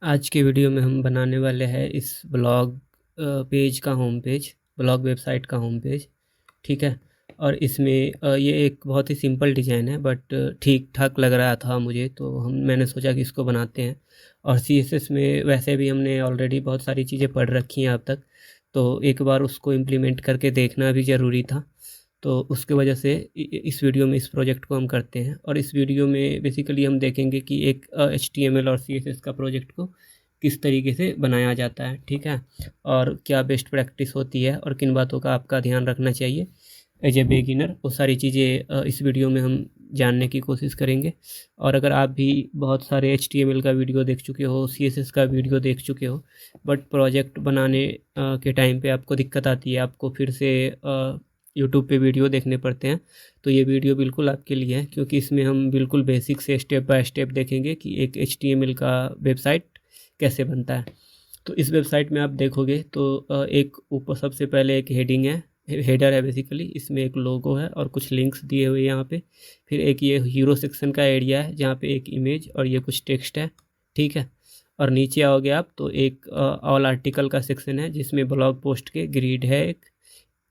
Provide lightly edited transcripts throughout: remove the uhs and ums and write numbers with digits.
आज के वीडियो में हम बनाने वाले हैं इस ब्लॉग पेज का होम पेज, ब्लॉग वेबसाइट का होम पेज। ठीक है। और इसमें ये एक बहुत ही सिंपल डिज़ाइन है, बट ठीक ठाक लग रहा था मुझे, तो मैंने सोचा कि इसको बनाते हैं। और CSS में वैसे भी हमने ऑलरेडी बहुत सारी चीज़ें पढ़ रखी हैं अब तक, तो एक बार उसको इम्प्लीमेंट करके देखना भी ज़रूरी था। तो उसके वजह से इस वीडियो में इस प्रोजेक्ट को हम करते हैं। और इस वीडियो में बेसिकली हम देखेंगे कि एक HTML और CSS का प्रोजेक्ट को किस तरीके से बनाया जाता है। ठीक है। और क्या बेस्ट प्रैक्टिस होती है और किन बातों का आपका ध्यान रखना चाहिए एज ए बिगिनर, वो सारी चीज़ें इस वीडियो में हम जानने की कोशिश करेंगे। और अगर आप भी बहुत सारे HTML का वीडियो देख चुके हो, CSS का वीडियो देख चुके हो, बट प्रोजेक्ट बनाने के टाइम पे आपको दिक्कत आती है, आपको फिर से यूट्यूब पे वीडियो देखने पड़ते हैं, तो ये वीडियो बिल्कुल आपके लिए है, क्योंकि इसमें हम बिल्कुल बेसिक से स्टेप बाय स्टेप देखेंगे कि एक HTML का वेबसाइट कैसे बनता है। तो इस वेबसाइट में आप देखोगे तो एक ऊपर सबसे पहले एक हेडिंग है, हेडर है बेसिकली। इसमें एक लोगो है और कुछ लिंक्स दिए हुए हैं यहाँ पे। फिर एक ये हीरो सेक्शन का एरिया है जहाँ पे एक इमेज और ये कुछ टेक्स्ट है। ठीक है। और नीचे आओगे आप तो एक ऑल आर्टिकल का सेक्शन है जिसमें ब्लॉग पोस्ट के ग्रिड है, एक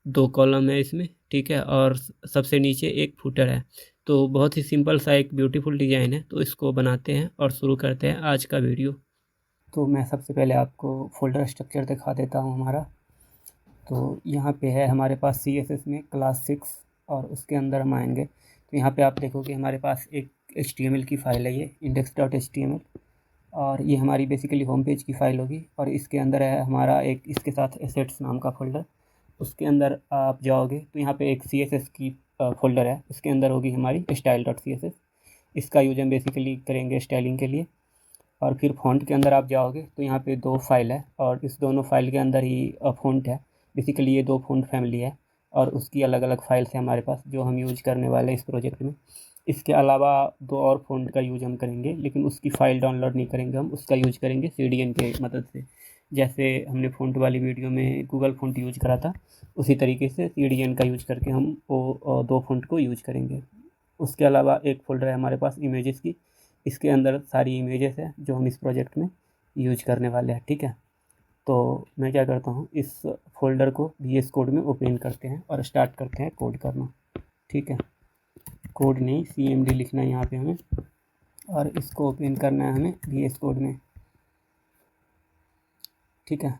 2 कॉलम है इसमें। ठीक है। और सबसे नीचे एक फुटर है। तो बहुत ही सिंपल सा एक ब्यूटीफुल डिज़ाइन है, तो इसको बनाते हैं और शुरू करते हैं आज का वीडियो। तो मैं सबसे पहले आपको फ़ोल्डर स्ट्रक्चर दिखा देता हूँ हमारा। तो यहाँ पे है हमारे पास CSS में क्लास 6, और उसके अंदर हम आएंगे तो यहाँ पे आप देखोगे हमारे पास एक HTML की फ़ाइल है, ये index.html। और ये हमारी बेसिकली होम पेज की फ़ाइल होगी। और इसके अंदर है हमारा एक इसके साथ एसेट्स नाम का फ़ोल्डर। उसके अंदर आप जाओगे तो यहाँ पे एक CSS की फ़ोल्डर है, इसके अंदर होगी हमारी style.css। इसका यूज हम बेसिकली करेंगे स्टाइलिंग के लिए। और फिर फ़ॉन्ट के अंदर आप जाओगे तो यहाँ पे 2 फाइल है, और इस दोनों फाइल के अंदर ही फ़ॉन्ट है। बेसिकली ये 2 फ़ॉन्ट फैमिली है, और उसकी अलग अलग फाइल्स हैं हमारे पास जो हम यूज करने वाले हैं इस प्रोजेक्ट में। इसके अलावा 2 और फ़ॉन्ट का यूज हम करेंगे, लेकिन उसकी फ़ाइल डाउनलोड नहीं करेंगे, हम उसका यूज करेंगे CDN के मदद से। जैसे हमने फ़ॉन्ट वाली वीडियो में गूगल फ़ॉन्ट यूज करा था, उसी तरीके से CDN का यूज करके हम वो 2 फ़ॉन्ट को यूज करेंगे। उसके अलावा एक फ़ोल्डर है हमारे पास इमेजेस की। इसके अंदर सारी इमेजेस है जो हम इस प्रोजेक्ट में यूज करने वाले हैं। ठीक है। तो मैं क्या करता हूँ, इस फोल्डर को VS कोड में ओपन करते हैं और स्टार्ट करते हैं कोड करना। ठीक है। कोड नहीं, CMD लिखना है यहाँ पे हमें, और इसको ओपन करना है हमें VS कोड में। ठीक है।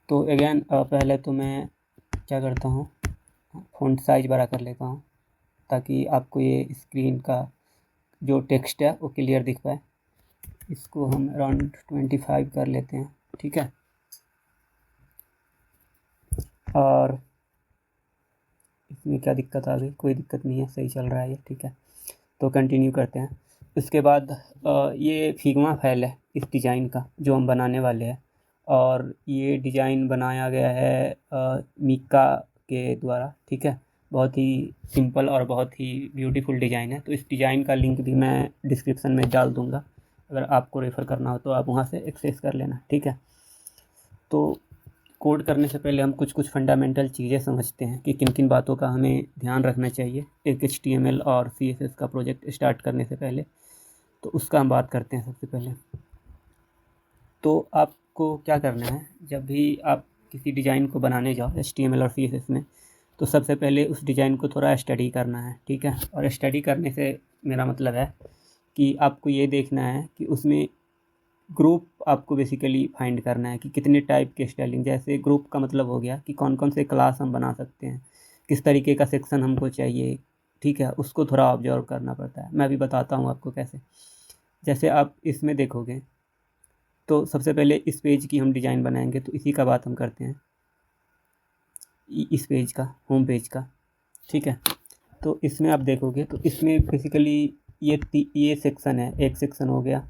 तो अगेन पहले तो मैं क्या करता हूँ, फ़ॉन्ट साइज़ बड़ा कर लेता हूँ ताकि आपको ये स्क्रीन का जो टेक्स्ट है वो क्लियर दिख पाए। इसको हम अराउंड 25 कर लेते हैं। ठीक है। और इसमें क्या दिक्कत आ गई? कोई दिक्कत नहीं है, सही चल रहा है ये। ठीक है। तो कंटिन्यू करते हैं। उसके बाद ये फिग्मा फाइल है इस डिज़ाइन का जो हम बनाने वाले हैं, और ये डिज़ाइन बनाया गया है मीका के द्वारा। ठीक है। बहुत ही सिंपल और बहुत ही ब्यूटीफुल डिज़ाइन है। तो इस डिज़ाइन का लिंक भी मैं डिस्क्रिप्शन में डाल दूँगा, अगर आपको रेफ़र करना हो तो आप वहाँ से एक्सेस कर लेना। ठीक है। तो कोड करने से पहले हम कुछ फंडामेंटल चीज़ें समझते हैं कि किन किन बातों का हमें ध्यान रखना चाहिए एक HTML और CSS का प्रोजेक्ट स्टार्ट करने से पहले। तो उसका हम बात करते हैं सबसे पहले। तो आपको क्या करना है, जब भी आप किसी डिज़ाइन को बनाने जाओ HTML और CSS में, तो सबसे पहले उस डिज़ाइन को थोड़ा स्टडी करना है। ठीक है। और स्टडी करने से मेरा मतलब है कि आपको ये देखना है कि उसमें ग्रुप आपको बेसिकली फाइंड करना है कि कितने टाइप के स्टाइलिंग। जैसे ग्रुप का मतलब हो गया कि कौन कौन से क्लास हम बना सकते हैं, किस तरीके का सेक्शन हमको चाहिए। ठीक है। उसको थोड़ा ऑब्जर्व करना पड़ता है। मैं भी बताता हूँ आपको कैसे। जैसे आप इसमें देखोगे तो सबसे पहले इस पेज की हम डिज़ाइन बनाएंगे, तो इसी का बात हम करते हैं, इस पेज का, होम पेज का। ठीक है। तो इसमें आप देखोगे तो इसमें बेसिकली ये सेक्शन है, एक सेक्शन हो गया,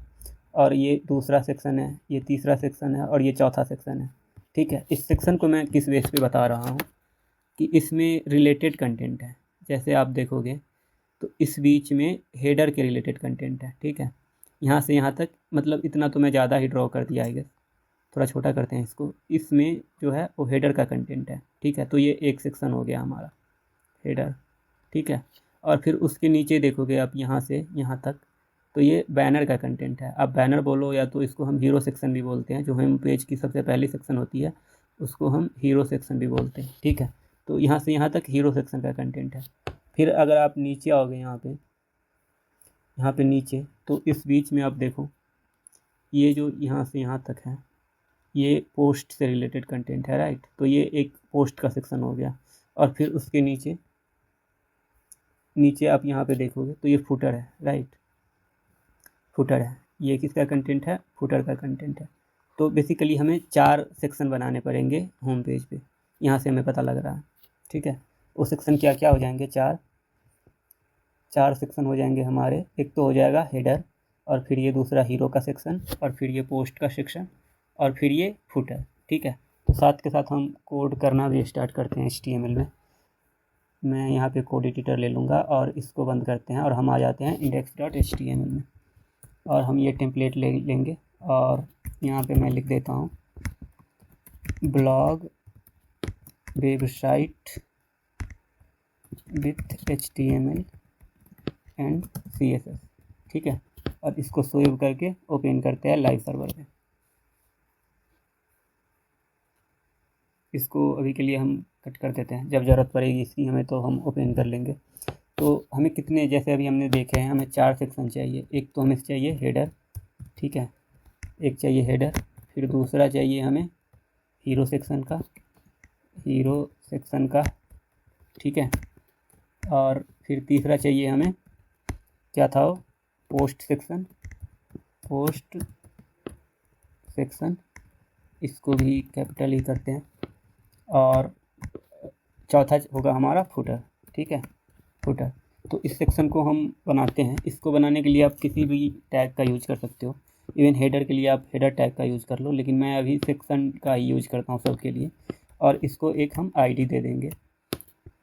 और ये दूसरा सेक्शन है, ये तीसरा सेक्शन है, और ये चौथा सेक्शन है। ठीक है। इस सेक्शन को मैं किस बेस पे बता रहा हूँ कि इसमें रिलेटेड कंटेंट है। जैसे आप देखोगे तो इस बीच में हेडर के रिलेटेड कंटेंट है। ठीक है। यहाँ से यहाँ तक, मतलब इतना तो मैं ज़्यादा ही ड्रॉ कर दिया है, थोड़ा छोटा करते हैं इसको। इसमें जो है वो हेडर का कंटेंट है। ठीक है। तो ये एक सेक्शन हो गया हमारा हेडर। ठीक है। और फिर उसके नीचे देखोगे आप यहाँ से यहाँ तक, तो ये बैनर का कंटेंट है। आप बैनर बोलो या तो इसको हम हीरो सेक्शन भी बोलते हैं, जो होम पेज की सबसे पहली सेक्शन होती है उसको हम हीरो सेक्शन भी बोलते हैं, ठीक है। तो यहाँ से यहाँ तक हीरो सेक्शन का कंटेंट है। फिर अगर आप नीचे आओगे यहाँ पे नीचे, तो इस बीच में आप देखो ये जो यहाँ से यहाँ तक है ये पोस्ट से रिलेटेड कंटेंट है, राइट। तो ये एक पोस्ट का सेक्शन हो गया। और फिर उसके नीचे आप यहाँ पे देखोगे तो ये फुटर है, राइट। फुटर है, ये किसका कंटेंट है, फुटर का कंटेंट है। तो बेसिकली हमें 4 सेक्शन बनाने पड़ेंगे होम पेज पे, यहाँ से हमें पता लग रहा है, ठीक है। वो सेक्शन क्या क्या हो जाएंगे, 4 सेक्शन हो जाएंगे हमारे। एक तो हो जाएगा हेडर, और फिर ये दूसरा हीरो का सेक्शन, और फिर ये पोस्ट का सेक्शन, और फिर ये फुटर, ठीक है। तो साथ के साथ हम कोड करना भी स्टार्ट करते हैं HTML में। मैं यहाँ पे कोड एडिटर ले लूँगा और इसको बंद करते हैं और हम आ जाते हैं index.html में, और हम ये टेम्पलेट ले लेंगे और यहाँ पे मैं लिख देता हूँ blog website with HTML and CSS, ठीक है। और इसको सेव करके ओपन करते हैं लाइव सर्वर पे। इसको अभी के लिए हम कट कर देते हैं, जब ज़रूरत पड़ेगी इसकी हमें तो हम ओपन कर लेंगे। तो हमें कितने, जैसे अभी हमने देखे हैं, हमें 4 सेक्शन चाहिए। एक तो हमें चाहिए हेडर, ठीक है, एक चाहिए हेडर, फिर दूसरा चाहिए हमें हीरो सेक्शन का, ठीक है। और फिर तीसरा चाहिए हमें, क्या था वो, पोस्ट सेक्शन, इसको भी कैपिटल ही करते हैं। और चौथा होगा हमारा फुटर, ठीक है, फुटर। तो इस सेक्शन को हम बनाते हैं। इसको बनाने के लिए आप किसी भी टैग का यूज कर सकते हो, इवन हेडर के लिए आप हेडर टैग का यूज़ कर लो, लेकिन मैं अभी सेक्शन का ही यूज करता हूँ सबके लिए। और इसको एक हम आईडी दे देंगे,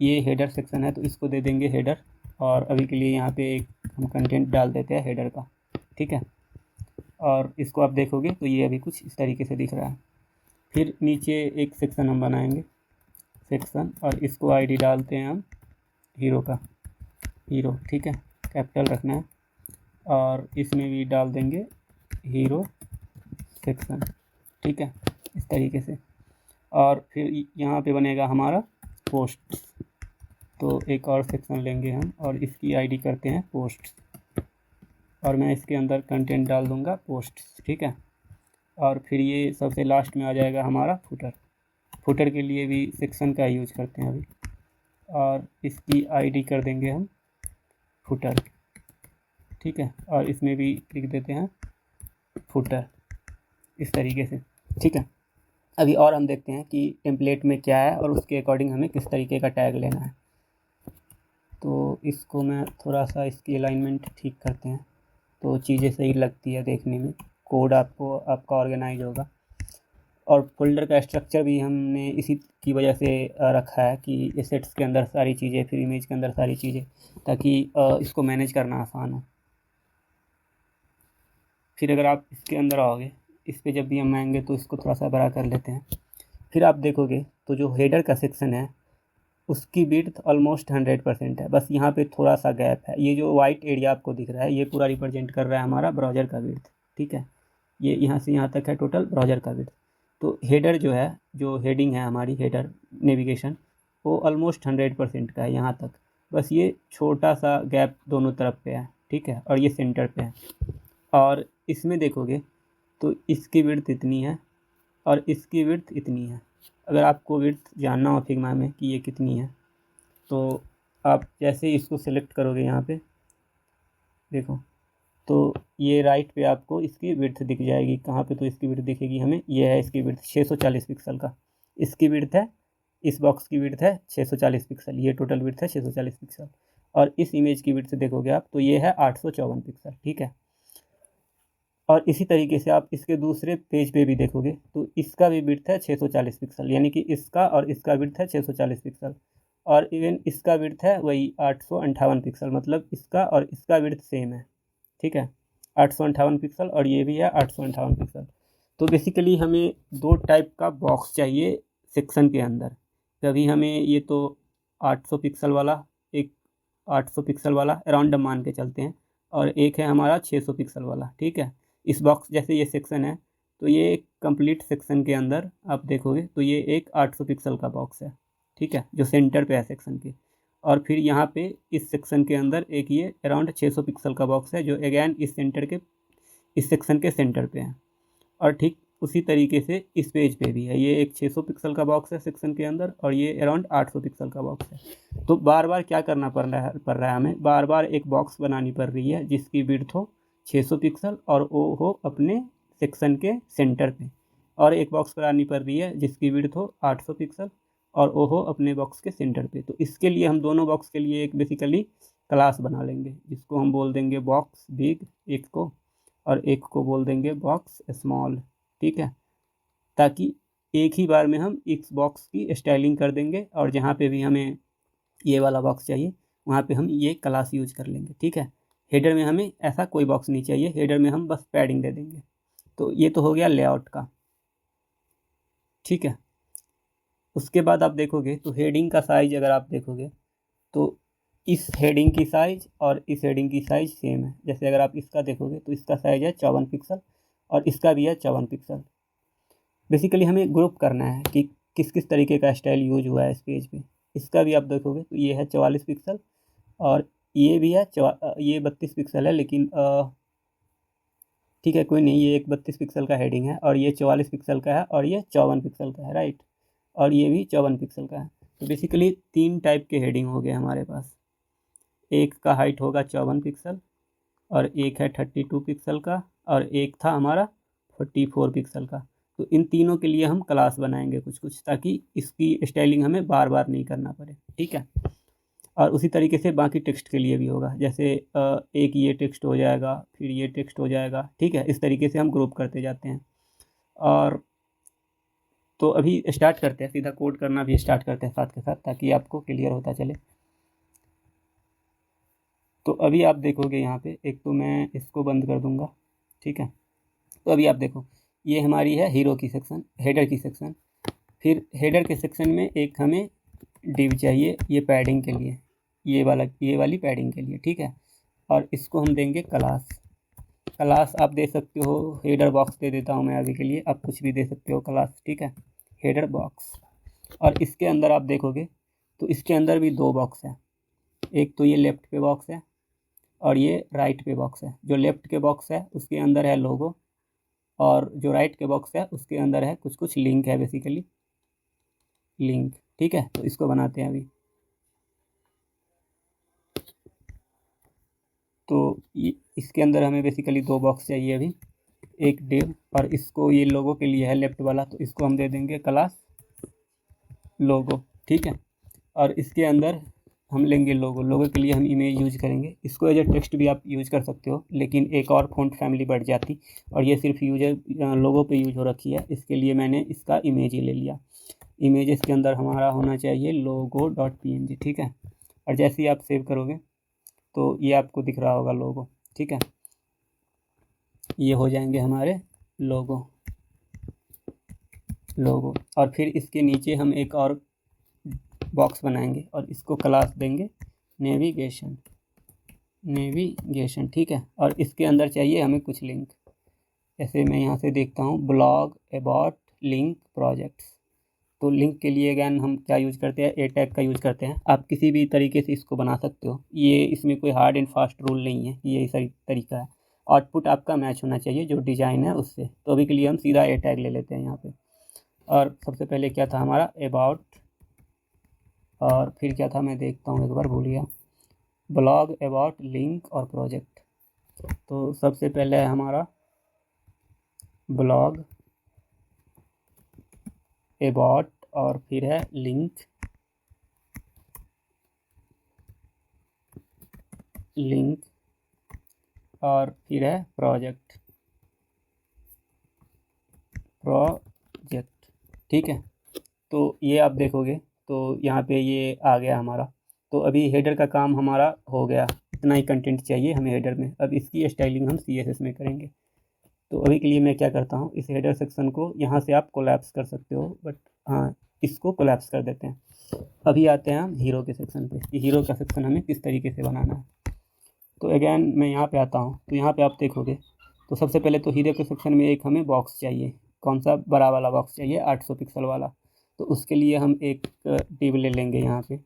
ये हेडर सेक्शन है तो इसको दे देंगे हेडर, और अभी के लिए यहाँ पे एक हम कंटेंट डाल देते हैं हेडर का, ठीक है। और इसको आप देखोगे तो ये अभी कुछ इस तरीके से दिख रहा है। फिर नीचे एक सेक्शन हम बनाएंगे, सेक्शन, और इसको आईडी डालते हैं हम हीरो, ठीक है, कैपिटल रखना है। और इसमें भी डाल देंगे हीरो सेक्शन, ठीक है, इस तरीके से। और फिर यहाँ पे बनेगा हमारा पोस्ट, तो एक और सेक्शन लेंगे हम और इसकी आईडी करते हैं पोस्ट, और मैं इसके अंदर कंटेंट डाल दूँगा पोस्ट, ठीक है। और फिर ये सबसे लास्ट में आ जाएगा हमारा फुटर के लिए भी सेक्शन का यूज करते हैं अभी, और इसकी आईडी कर देंगे हम फुटर, ठीक है। और इसमें भी लिख देते हैं फुटर, इस तरीके से, ठीक है। अभी और हम देखते हैं कि टेम्पलेट में क्या है और उसके अकॉर्डिंग हमें किस तरीके का टैग लेना है। तो इसको मैं थोड़ा सा इसकी अलाइनमेंट ठीक करते हैं तो चीज़ें सही लगती है देखने में, कोड आपका ऑर्गेनाइज होगा। और फोल्डर का स्ट्रक्चर भी हमने इसी की वजह से रखा है कि एसेट्स के अंदर सारी चीज़ें, फिर इमेज के अंदर सारी चीज़ें, ताकि इसको मैनेज करना आसान हो। फिर अगर आप इसके अंदर आओगे, इस पर जब भी हम आएंगे तो इसको थोड़ा सा बड़ा कर लेते हैं। फिर आप देखोगे तो जो हेडर का सेक्शन है उसकी विड्थ ऑलमोस्ट 100% है, बस यहाँ पे थोड़ा सा गैप है। ये जो वाइट एरिया आपको दिख रहा है ये पूरा रिप्रेजेंट कर रहा है हमारा ब्राउज़र का विड्थ, ठीक है। ये यहाँ से यहाँ तक है टोटल ब्राउज़र का विड्थ। तो हेडर जो है, जो हेडिंग है हमारी हेडर नेविगेशन, वो ऑलमोस्ट 100% का है यहाँ तक, बस ये छोटा सा गैप दोनों तरफ पे है, ठीक है, और ये सेंटर पे है। और इसमें देखोगे तो इसकी विड्थ इतनी है और इसकी विड्थ इतनी है। अगर आपको विड्थ जानना हो फिग्मा में कि ये कितनी है, तो आप जैसे ही इसको सेलेक्ट करोगे यहाँ पे देखो, तो ये राइट पे आपको इसकी विड्थ दिख जाएगी। कहाँ पे, तो इसकी विड्थ दिखेगी हमें, ये है इसकी विड्थ 640 पिक्सल का, इसकी विड्थ है, इस बॉक्स की विड्थ है 640 पिक्सल, ये टोटल विड्थ है 640 पिक्सल। और इस इमेज की विड्थ देखोगे आप तो ये है 854 पिक्सल, ठीक है। और इसी तरीके से आप इसके दूसरे पेज पे भी देखोगे तो इसका भी विड्थ है 640 पिक्सल, यानी कि इसका और इसका विड्थ है 640 पिक्सल। और इवन इसका विड्थ है वही 858 पिक्सल, मतलब इसका और इसका विड्थ सेम है, ठीक है, 858 पिक्सल, और ये भी है 858 पिक्सल। तो बेसिकली हमें 2 टाइप का बॉक्स चाहिए सेक्शन के अंदर। कभी हमें ये तो 800 पिक्सल वाला, एक 800 पिक्सल वाला अराउंड मान के चलते हैं, और एक है हमारा 600 पिक्सल वाला, ठीक है। इस बॉक्स जैसे ये सेक्शन है, तो ये एक कंप्लीट सेक्शन के अंदर आप देखोगे तो ये एक 800 पिक्सल का बॉक्स है, ठीक है, जो सेंटर पे है सेक्शन के। और फिर यहाँ पे इस सेक्शन के अंदर एक ये अराउंड 600 पिक्सल का बॉक्स है, जो अगैन इस सेक्शन के सेंटर पे है। और ठीक उसी तरीके से इस पेज पे भी है, ये एक 600 पिक्सल का बॉक्स है सेक्शन के अंदर, और ये अराउंड 800 पिक्सल का बॉक्स है। तो बार बार क्या करना पड़ रहा है हमें, बार बार एक बॉक्स बनानी पड़ रही है जिसकी विड्थ हो 600 पिक्सल और वो हो अपने सेक्शन के सेंटर पे, और एक बॉक्स बनानी पड़ रही है जिसकी विड्थ हो 800 पिक्सल और वो हो अपने बॉक्स के सेंटर पे। तो इसके लिए हम दोनों बॉक्स के लिए एक बेसिकली क्लास बना लेंगे, जिसको हम बोल देंगे बॉक्स बिग एक को, और एक को बोल देंगे बॉक्स स्मॉल, ठीक है। ताकि एक ही बार में हम इस बॉक्स की स्टाइलिंग कर देंगे, और जहाँ पे भी हमें ये वाला बॉक्स चाहिए वहाँ पे हम ये क्लास यूज कर लेंगे, ठीक है। हेडर में हमें ऐसा कोई बॉक्स नहीं चाहिए, हेडर में हम बस पैडिंग दे देंगे। तो ये तो हो गया लेआउट का, ठीक है। उसके बाद आप देखोगे तो हेडिंग का साइज अगर आप देखोगे तो इस हेडिंग की साइज़ और इस हेडिंग की साइज़ सेम है। जैसे अगर आप इसका देखोगे तो इसका साइज़ है 54 पिक्सल और इसका भी है 54 पिक्सल। बेसिकली हमें ग्रुप करना है कि किस किस तरीके का स्टाइल यूज हुआ है इस पेज पे। इसका भी आप देखोगे तो ये है 44 पिक्सल और ये भी है ये 32 पिक्सल है, लेकिन ठीक है कोई नहीं, ये एक 32 पिक्सल का हेडिंग है और ये 44 पिक्सल का है और ये 54 पिक्सल का है, राइट। और ये भी 54 पिक्सल का है। तो बेसिकली 3 टाइप के हेडिंग हो गए हमारे पास। एक का हाइट होगा 54 पिक्सल और एक है 32 पिक्सल का और एक था हमारा 44 पिक्सल का। तो इन तीनों के लिए हम क्लास बनाएंगे कुछ कुछ, ताकि इसकी स्टाइलिंग हमें बार बार नहीं करना पड़े, ठीक है। और उसी तरीके से बाकी टेक्स्ट के लिए भी होगा, जैसे एक ये टेक्स्ट हो जाएगा, फिर ये टेक्स्ट हो जाएगा, ठीक है। इस तरीके से हम ग्रुप करते जाते हैं। और तो अभी स्टार्ट करते हैं, सीधा कोड करना भी स्टार्ट करते हैं साथ के साथ, ताकि आपको क्लियर होता चले। तो अभी आप देखोगे यहाँ पे, एक तो मैं इसको बंद कर दूँगा, ठीक है। तो अभी आप देखो ये हमारी है हीरो की सेक्शन, हेडर की सेक्शन। फिर हेडर के सेक्शन में एक हमें डिव चाहिए ये पैडिंग के लिए, ये वाली पैडिंग के लिए, ठीक है। और इसको हम देंगे क्लास आप दे सकते हो, हेडर बॉक्स दे देता हूँ मैं अभी के लिए, आप कुछ भी दे सकते हो क्लास, ठीक है, हेडर बॉक्स। और इसके अंदर आप देखोगे तो इसके अंदर भी 2 बॉक्स हैं, एक तो ये लेफ़्ट पे बॉक्स है और ये राइट पे बॉक्स है। जो लेफ़्ट के बॉक्स है उसके अंदर है लोगो, और जो राइट के बॉक्स है उसके अंदर है कुछ कुछ लिंक है, बेसिकली लिंक, ठीक है। तो इसको बनाते हैं अभी। तो इसके अंदर हमें बेसिकली 2 बॉक्स चाहिए अभी, एक डिव, और इसको ये लोगो के लिए है लेफ़्ट वाला, तो इसको हम दे देंगे क्लास लोगो, ठीक है। और इसके अंदर हम लेंगे लोगो के लिए हम इमेज यूज करेंगे। इसको एज ए टेक्स्ट भी आप यूज कर सकते हो, लेकिन एक और फ़ॉन्ट फैमिली बढ़ जाती, और ये सिर्फ लोगो पे यूज हो रखी है, इसके लिए मैंने इसका इमेज ही ले लिया। इमेजेस के अंदर हमारा होना चाहिए logo.png, ठीक है। और जैसे ही आप सेव करोगे तो ये आपको दिख रहा होगा लोगो, ठीक है। ये हो जाएंगे हमारे लोगो। और फिर इसके नीचे हम एक और बॉक्स बनाएंगे और इसको क्लास देंगे नेविगेशन, ठीक है। और इसके अंदर चाहिए हमें कुछ लिंक, जैसे मैं यहाँ से देखता हूँ ब्लॉग अबाउट लिंक प्रोजेक्ट्स। तो लिंक के लिए अगैन हम क्या यूज़ करते हैं, ए टैग का यूज़ करते हैं। आप किसी भी तरीके से इसको बना सकते हो, ये इसमें कोई हार्ड एंड फास्ट रूल नहीं है, ये सही तरीका है। आउटपुट आपका मैच होना चाहिए जो डिज़ाइन है उससे। तो अभी के लिए हम सीधा ए टैग ले लेते हैं यहाँ पे। और सबसे पहले क्या था हमारा अबाउट, और फिर क्या था मैं देखता हूँ एक बार, भूल गया, ब्लॉग अबाउट लिंक और प्रोजेक्ट। तो सबसे पहले है हमारा ब्लॉग अबाउट और फिर है लिंक और फिर है प्रोजेक्ट, ठीक है। तो ये आप देखोगे तो यहाँ पे ये आ गया हमारा। तो अभी हेडर का काम हमारा हो गया, इतना ही कंटेंट चाहिए हमें हेडर में। अब इसकी स्टाइलिंग हम CSS में करेंगे। तो अभी के लिए मैं क्या करता हूँ, इस हेडर सेक्शन को यहाँ से आप कोलैप्स कर सकते हो, बट हाँ इसको कोलैप्स कर देते हैं। अभी आते हैं हम हीरो के सेक्शन पे कि हीरो का सेक्शन हमें किस तरीके से बनाना है। तो अगेन मैं यहाँ पे आता हूँ, तो यहाँ पे आप देखोगे तो सबसे पहले तो हीरो के सेक्शन में एक हमें बॉक्स चाहिए। कौन सा? बड़ा वाला बॉक्स चाहिए, 800 पिक्सल वाला। तो उसके लिए हम एक डिव ले लेंगे यहाँ पे,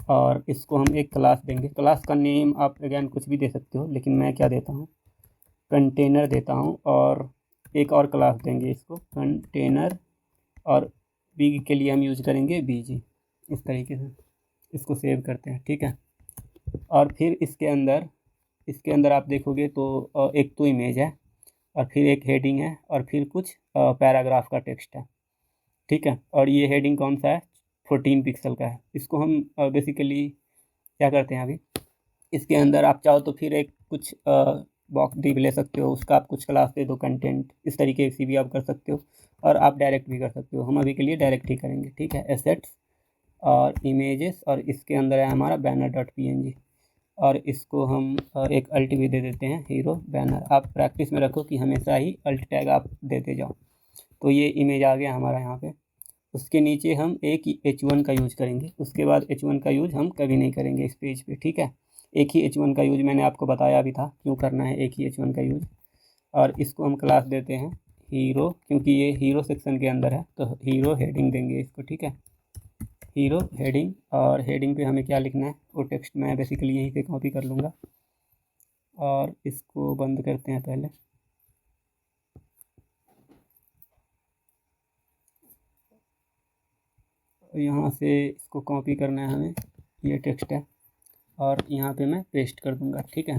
और इसको हम एक क्लास देंगे। क्लास का नेम आप अगेन कुछ भी दे सकते हो, लेकिन मैं क्या देता हूँ, कंटेनर देता हूँ। और एक और क्लास देंगे इसको, कंटेनर, और बी के लिए हम यूज करेंगे बीजी। इस तरीके से इसको सेव करते हैं, ठीक है। और फिर इसके अंदर आप देखोगे तो एक तो इमेज है, और फिर एक हेडिंग है, और फिर कुछ पैराग्राफ का टेक्स्ट है, ठीक है। और ये हेडिंग कौन सा है? 14 पिक्सल का है। इसको हम बेसिकली क्या करते हैं अभी, इसके अंदर आप चाहो तो फिर एक कुछ बॉक्स डिव ले सकते हो, उसका आप कुछ क्लास दे दो, कंटेंट, इस तरीके से भी आप कर सकते हो, और आप डायरेक्ट भी कर सकते हो। हम अभी के लिए डायरेक्ट ही करेंगे, ठीक है। एसेट्स और इमेजेस, और इसके अंदर है हमारा banner.png, और इसको हम एक अल्ट भी दे देते हैं, हीरो बैनर। आप प्रैक्टिस में रखो कि हमेशा ही अल्ट टैग आप देते जाओ। तो ये इमेज आ गया हमारा यहाँ पे। उसके नीचे हम एक ही H1 का यूज करेंगे, उसके बाद H1 का यूज हम कभी नहीं करेंगे इस पेज पे, ठीक है। एक ही H1 का यूज मैंने आपको बताया भी था क्यों करना है एक ही H1 का यूज। और इसको हम क्लास देते हैं हीरो, क्योंकि ये हीरो सेक्शन के अंदर है, तो हीरो हेडिंग देंगे इसको, ठीक है। हीरो हेडिंग, और हेडिंग पे हमें क्या लिखना है वो टेक्स्ट मैं बेसिकली यहीं से कॉपी कर लूँगा, और इसको बंद करते हैं पहले। यहाँ से इसको कॉपी करना है हमें, ये टेक्स्ट है, और यहाँ पे मैं पेस्ट कर दूँगा, ठीक है।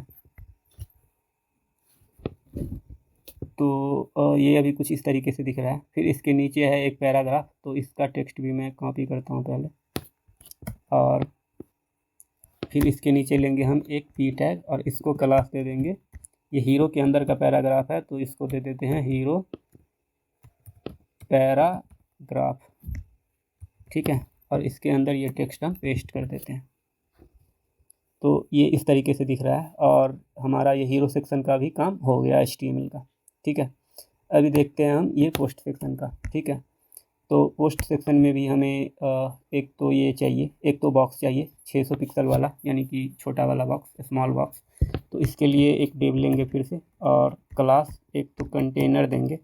तो ये अभी कुछ इस तरीके से दिख रहा है। फिर इसके नीचे है एक पैराग्राफ, तो इसका टेक्स्ट भी मैं कॉपी करता हूँ पहले, और फिर इसके नीचे लेंगे हम एक पी टैग, और इसको क्लास दे देंगे। ये हीरो के अंदर का पैराग्राफ है, तो इसको दे देते हैं हीरो पैराग्राफ, ठीक है। और इसके अंदर ये टेक्स्ट हम पेस्ट कर देते हैं। तो ये इस तरीके से दिख रहा है, और हमारा ये हीरो सेक्शन का भी काम हो गया HTML का, ठीक है। अभी देखते हैं हम ये पोस्ट सेक्शन का, ठीक है। तो पोस्ट सेक्शन में भी हमें एक तो ये चाहिए, एक तो बॉक्स चाहिए 600 पिक्सल वाला, यानी कि छोटा वाला बॉक्स, स्मॉल बॉक्स। तो इसके लिए एक डिव लेंगे फिर से, और क्लास एक तो कंटेनर देंगे,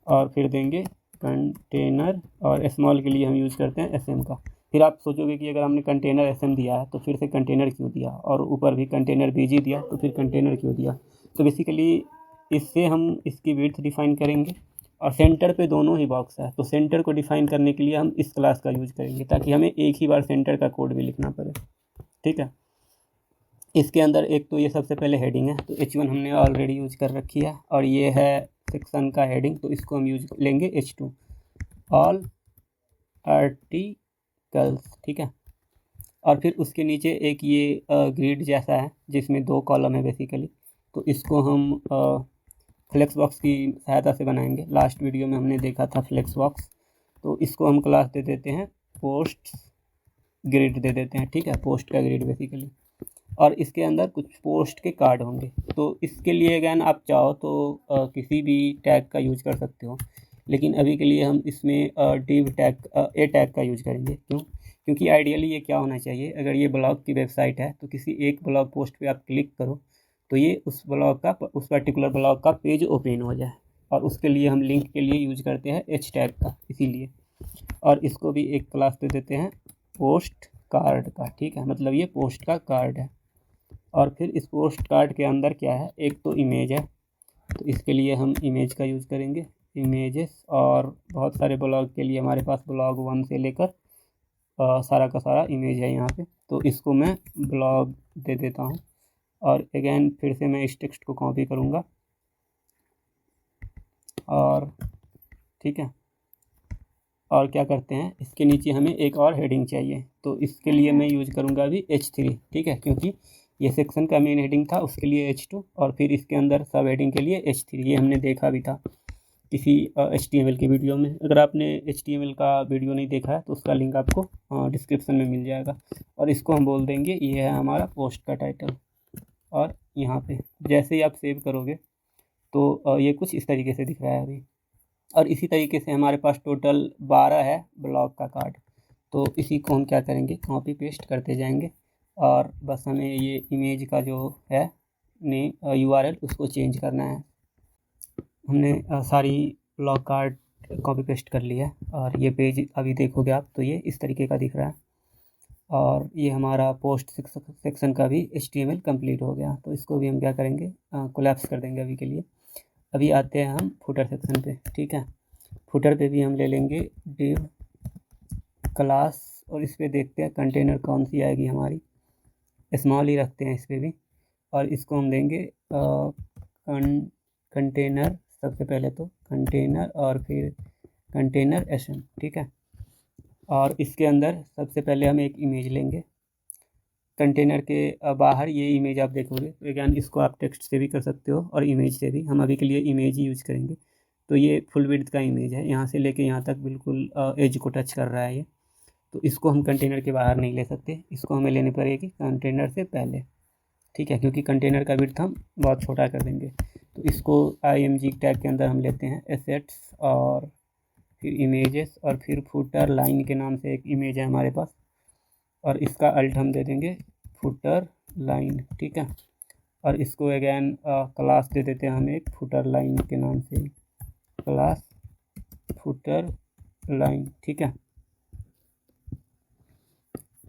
और फिर देंगे कंटेनर, और स्मॉल के लिए हम यूज़ करते हैं SM का। फिर आप सोचोगे कि अगर हमने कंटेनर SM दिया है तो फिर से कंटेनर क्यों दिया, और ऊपर भी कंटेनर BG दिया तो फिर कंटेनर क्यों दिया। तो बेसिकली इससे हम इसकी विड्थ डिफाइन करेंगे, और सेंटर पे दोनों ही बॉक्स है, तो सेंटर को डिफाइन करने के लिए हम इस क्लास का यूज करेंगे, ताकि हमें एक ही बार सेंटर का कोड भी लिखना पड़े, ठीक है। इसके अंदर एक तो ये सबसे पहले हेडिंग है, तो H1 हमने ऑलरेडी यूज कर रखी है, और ये है सेक्शन का हेडिंग, तो इसको हम यूज लेंगे H2 ऑल आर्टिकल्स, ठीक है। और फिर उसके नीचे एक ये ग्रिड जैसा है जिसमें 2 कॉलम है बेसिकली, तो इसको हम फ्लेक्स बॉक्स की सहायता से बनाएंगे। लास्ट वीडियो में हमने देखा था फ्लेक्स बॉक्स, तो इसको हम क्लास दे देते हैं पोस्ट ग्रिड दे देते हैं, ठीक है, पोस्ट का ग्रिड बेसिकली। और इसके अंदर कुछ पोस्ट के कार्ड होंगे, तो इसके लिए अगैन आप चाहो तो किसी भी टैग का यूज कर सकते हो, लेकिन अभी के लिए हम इसमें डिव टैग ए टैग का यूज करेंगे। क्यों? क्योंकि आइडियली ये क्या होना चाहिए, अगर ये ब्लॉग की वेबसाइट है तो किसी एक ब्लॉग पोस्ट पे आप क्लिक करो तो ये उस पर्टिकुलर ब्लॉग का पेज ओपन हो जाए, और उसके लिए हम लिंक के लिए यूज करते हैं H टैग का, इसीलिए। और इसको भी एक क्लास दे देते हैं पोस्ट कार्ड का, ठीक है, मतलब ये पोस्ट का कार्ड है। और फिर इस पोस्ट कार्ड के अंदर क्या है, एक तो इमेज है, तो इसके लिए हम इमेज का यूज़ करेंगे, इमेजेस। और बहुत सारे ब्लॉग के लिए हमारे पास ब्लॉग 1 से लेकर सारा का सारा इमेज है यहाँ पे, तो इसको मैं ब्लॉग दे देता हूँ। और अगेन फिर से मैं इस टेक्स्ट को कॉपी करूँगा, और ठीक है। और क्या करते हैं, इसके नीचे हमें एक और हेडिंग चाहिए, तो इसके लिए मैं यूज़ करूँगा अभी H3, ठीक है, क्योंकि ये सेक्शन का मेन हेडिंग था, उसके लिए H2, और फिर इसके अंदर सब हेडिंग के लिए H3। ये हमने देखा भी था किसी HTML की वीडियो में। अगर आपने HTML का वीडियो नहीं देखा है तो उसका लिंक आपको डिस्क्रिप्शन में मिल जाएगा। और इसको हम बोल देंगे ये है हमारा पोस्ट का टाइटल। और यहाँ पे जैसे ही आप सेव करोगे तो ये कुछ इस तरीके से दिख रहा है अभी। और इसी तरीके से हमारे पास टोटल 12 है ब्लॉग का कार्ड, तो इसी को हम क्या करेंगे, कॉपी पेस्ट करते जाएंगे। और बस हमें ये इमेज का जो है URL उसको चेंज करना है। हमने सारी ब्लॉग कार्ड कॉपी पेस्ट कर लिया है और ये पेज अभी देखोगे आप तो ये इस तरीके का दिख रहा है। और ये हमारा पोस्ट सेक्शन का भी HTML कंप्लीट हो गया। तो इसको भी हम क्या करेंगे, कोलैप्स कर देंगे अभी के लिए। अभी आते हैं हम फुटर सेक्शन पे। ठीक है, फुटर पे भी हम ले लेंगे डिव क्लास और इस पर देखते हैं कंटेनर कौन सी आएगी हमारी। स्मॉल ही रखते हैं इस पर भी और इसको हम देंगे कंटेनर। सबसे पहले तो कंटेनर और फिर कंटेनर SM। ठीक है, और इसके अंदर सबसे पहले हम एक इमेज लेंगे। कंटेनर के बाहर ये इमेज आप देखोगे तो अगैन इसको आप टेक्स्ट से भी कर सकते हो और इमेज से भी। हम अभी के लिए इमेज ही यूज करेंगे। तो ये फुल विड्थ का इमेज है, यहाँ से लेके यहाँ तक बिल्कुल एज को टच कर रहा है ये। तो इसको हम कंटेनर के बाहर नहीं ले सकते, इसको हमें लेनी पड़ेगी कंटेनर से पहले। ठीक है, क्योंकि कंटेनर का विड्थ हम बहुत छोटा कर देंगे। तो इसको IMG टैग के अंदर हम लेते हैं एसेट्स और फिर इमेजेस और फिर फुटर लाइन के नाम से एक इमेज है हमारे पास और इसका अल्ट हम दे देंगे फुटर लाइन। ठीक है, और इसको अगैन क्लास दे देते हैं हम एक फुटर लाइन के नाम से, क्लास फुटर लाइन। ठीक है,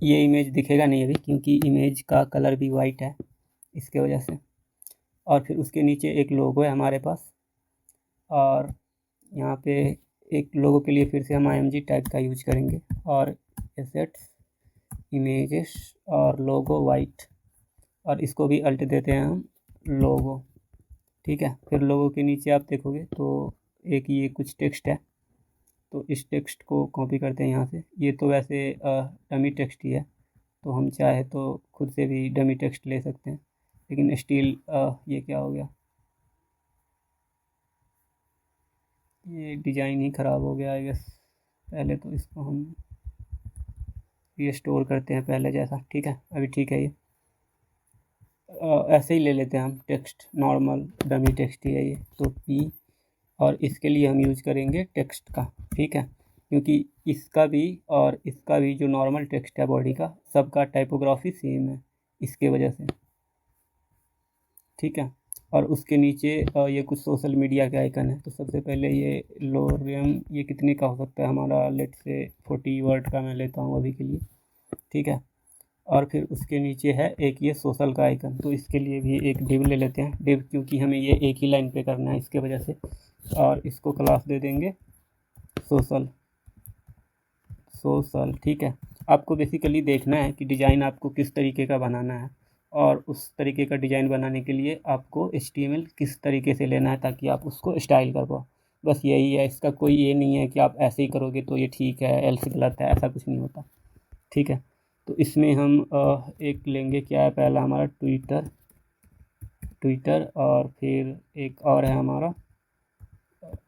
ये इमेज दिखेगा नहीं अभी क्योंकि इमेज का कलर भी वाइट है इसके वजह से। और फिर उसके नीचे एक लोगो है हमारे पास और यहाँ पे एक लोगो के लिए फिर से हम IMG टैग का यूज करेंगे और एसेट्स इमेजेस और लोगो वाइट और इसको भी अल्ट देते हैं हम लोगो। ठीक है, फिर लोगो के नीचे आप देखोगे तो एक ये कुछ टेक्स्ट है। तो इस टेक्स्ट को कॉपी करते हैं यहाँ से। ये तो वैसे डमी टेक्स्ट ही है, तो हम चाहे तो खुद से भी डमी टेक्स्ट ले सकते हैं, लेकिन स्टिल ये क्या हो गया, ये डिज़ाइन ही ख़राब हो गया आई गेस। पहले तो इसको हम ये स्टोर करते हैं पहले जैसा। ठीक है, अभी ठीक है। ये ऐसे ही ले लेते हैं हम टेक्स्ट, नॉर्मल डमी टेक्स्ट ही है ये। तो P और इसके लिए हम यूज करेंगे टेक्स्ट का। ठीक है, क्योंकि इसका भी और इसका भी जो नॉर्मल टेक्स्ट है बॉडी का, सबका टाइपोग्राफी सेम है इसके वजह से। ठीक है, और उसके नीचे ये कुछ सोशल मीडिया के आइकन है। तो सबसे पहले ये लोरियम, ये कितने का हो सकता है हमारा, लेट से 40 वर्ड का मैं लेता हूँ अभी के लिए। ठीक है, और फिर उसके नीचे है एक ये सोशल का आइकन। तो इसके लिए भी एक डिव ले लेते हैं, डिव क्योंकि हमें ये एक ही लाइन पे करना है इसके वजह से। और इसको क्लास दे देंगे सोशल। ठीक है, आपको बेसिकली देखना है कि डिज़ाइन आपको किस तरीके का बनाना है और उस तरीके का डिज़ाइन बनाने के लिए आपको HTML किस तरीके से लेना है ताकि आप उसको स्टाइल कर पाओ। बस यही है, इसका कोई ये नहीं है कि आप ऐसे ही करोगे तो ये ठीक है एल्स गलत है, ऐसा कुछ नहीं होता। ठीक है, तो इसमें हम एक लेंगे, क्या है पहला हमारा ट्विटर और फिर एक और है हमारा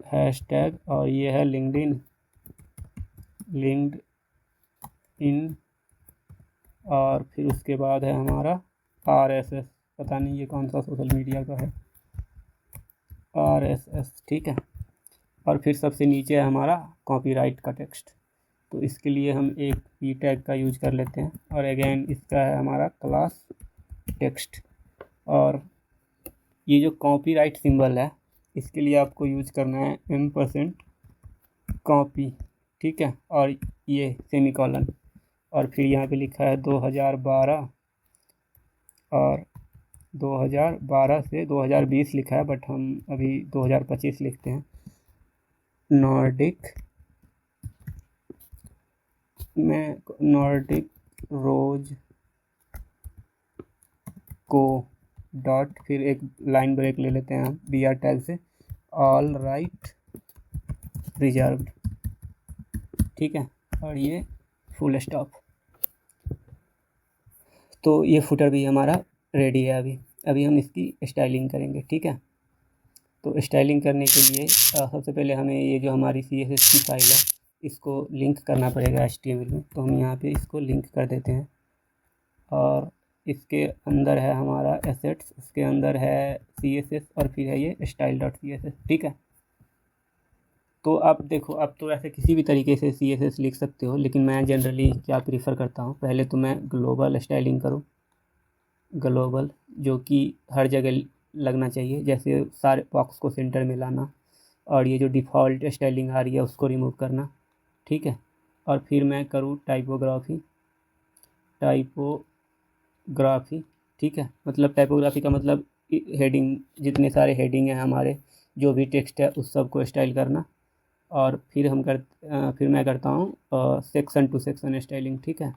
हैशटैग और ये है लिंक्डइन और फिर उसके बाद है हमारा RSS। पता नहीं ये कौन सा सोशल मीडिया का है, RSS। ठीक है, और फिर सबसे नीचे है हमारा कॉपीराइट का टेक्स्ट। तो इसके लिए हम एक P टैग का यूज कर लेते हैं और अगेन इसका है हमारा क्लास टेक्स्ट। और ये जो कॉपीराइट सिंबल है इसके लिए आपको यूज करना है $कॉपी। ठीक है, और ये सेमीकोलन और फिर यहाँ पे लिखा है 2012 और 2012 से 2020 लिखा है, बट हम अभी 2025 लिखते हैं। नॉर्डिक रोज को डॉट, फिर एक लाइन ब्रेक ले लेते हैं हम BR टैग से, ऑल राइट रिजर्व्ड। ठीक है, और ये फुल स्टॉप। तो ये फुटर भी हमारा रेडी है। अभी हम इसकी स्टाइलिंग करेंगे। ठीक है, तो स्टाइलिंग करने के लिए सबसे पहले हमें ये जो हमारी CSS की फाइल है इसको लिंक करना पड़ेगा HTML में। तो हम यहाँ पे इसको लिंक कर देते हैं और इसके अंदर है हमारा एसेट्स, उसके अंदर है CSS और फिर है ये style.css। ठीक है, तो आप देखो, आप तो ऐसे किसी भी तरीके से CSS लिख सकते हो, लेकिन मैं जनरली क्या प्रीफर करता हूँ, पहले तो मैं ग्लोबल स्टाइलिंग करूँ, ग्लोबल जो कि हर जगह लगना चाहिए, जैसे सारे बॉक्स को सेंटर में लाना, और ये जो डिफ़ॉल्ट स्टाइलिंग आ रही है उसको रिमूव करना, ठीक है। और फिर मैं करूँ टाइपोग्राफी, ठीक है। मतलब टाइपोग्राफी का मतलब हेडिंग, जितने सारे हेडिंग हैं हमारे, जो भी टेक्स्ट है उस सब को स्टाइल करना। और फिर मैं करता हूँ सेक्शन टू सेक्शन स्टाइलिंग, ठीक है,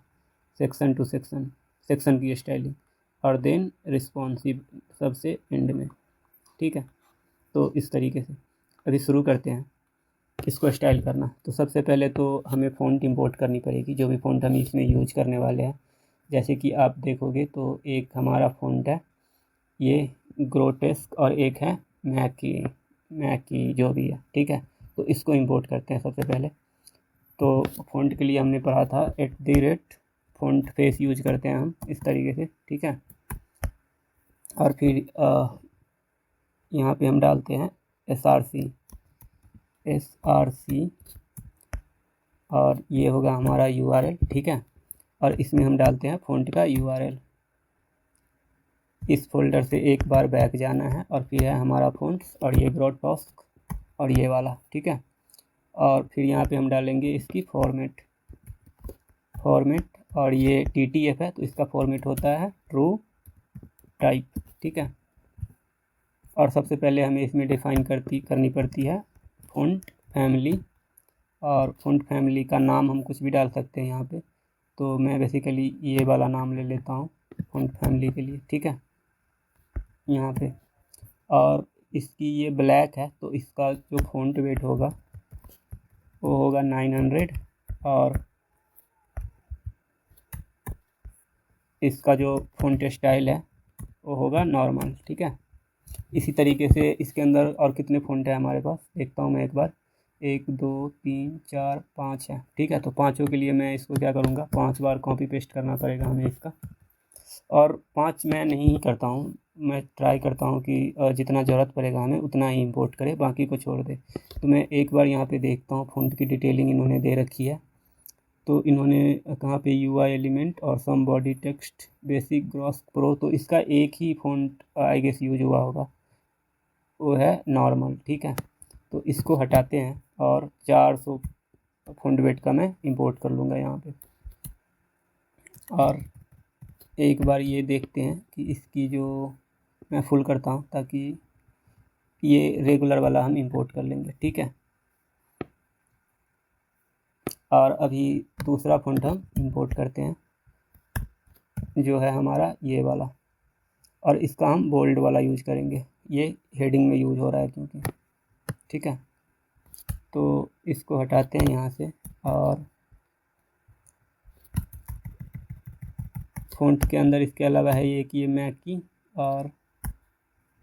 सेक्शन टू सेक्शन, सेक्शन की स्टाइलिंग, और देन रिस्पॉन्सिव सबसे एंड में, ठीक है। तो इस तरीके से अभी शुरू करते हैं इसको स्टाइल करना। तो सबसे पहले तो हमें फ़ॉन्ट इंपोर्ट करनी पड़ेगी, जो भी फ़ॉन्ट हम इसमें यूज करने वाले हैं। जैसे कि आप देखोगे तो एक हमारा फ़ॉन्ट है ये ग्रोटेस्क, और एक है मैकी जो भी है, ठीक है। तो इसको इंपोर्ट करते हैं सबसे पहले। तो फ़ॉन्ट के लिए हमने पढ़ा था फ़ॉन्ट फेस यूज करते हैं हम इस तरीके से, ठीक है। और फिर यहाँ पे हम डालते हैं SRC, और ये होगा हमारा URL, ठीक है। और इसमें हम डालते हैं फ़ॉन्ट का URL। इस फोल्डर से एक बार बैक जाना है, और फिर है हमारा फ़ॉन्ट्स, और ये ग्रोटेस्क, और ये वाला, ठीक है। और फिर यहाँ पे हम डालेंगे इसकी फॉर्मेट, और ये TTF है तो इसका फॉर्मेट होता है ट्रू टाइप, ठीक है। और सबसे पहले हमें इसमें डिफ़ाइन करनी पड़ती है फ़ॉन्ट फैमिली, और फ़ॉन्ट फैमिली का नाम हम कुछ भी डाल सकते हैं यहाँ पे। तो मैं बेसिकली ये वाला नाम ले लेता हूँ फ़ॉन्ट फैमिली के लिए, ठीक है, यहाँ पे। और इसकी ये ब्लैक है तो इसका जो फ़ॉन्ट वेट होगा वो होगा 900, और इसका जो फ़ॉन्ट स्टाइल है वो होगा नॉर्मल, ठीक है। इसी तरीके से इसके अंदर और कितने फ़ॉन्ट है हमारे पास, देखता हूँ मैं एक बार, 1 2 3 4 5 है, ठीक है। तो पाँचों के लिए मैं इसको क्या करूँगा, 5 बार कॉपी पेस्ट करना पड़ेगा हमें इसका। और 5 मैं नहीं करता हूँ, मैं ट्राई करता हूँ कि जितना ज़रूरत पड़ेगा हमें उतना ही इंपोर्ट करें, बाकी को छोड़ दे। तो मैं एक बार यहाँ पे देखता हूँ फ़ॉन्ट की डिटेलिंग इन्होंने दे रखी है। तो इन्होंने कहाँ पे UI एलिमेंट और some body text basic gross pro, तो इसका एक ही फ़ॉन्ट आई गेस यूज हुआ होगा, वो है नॉर्मल, ठीक है। तो इसको हटाते हैं, और 400 फ़ॉन्ट वेट का मैं इंपोर्ट कर लूँगा यहाँ पे। और एक बार ये देखते हैं कि इसकी जो मैं फुल करता हूँ, ताकि ये रेगुलर वाला हम इंपोर्ट कर लेंगे, ठीक है। और अभी दूसरा फ़ॉन्ट हम इंपोर्ट करते हैं, जो है हमारा ये वाला, और इसका हम बोल्ड वाला यूज करेंगे, ये हेडिंग में यूज हो रहा है क्योंकि, ठीक है। तो इसको हटाते हैं यहाँ से, और फ़ॉन्ट के अंदर इसके अलावा है ये कि ये मैकी, और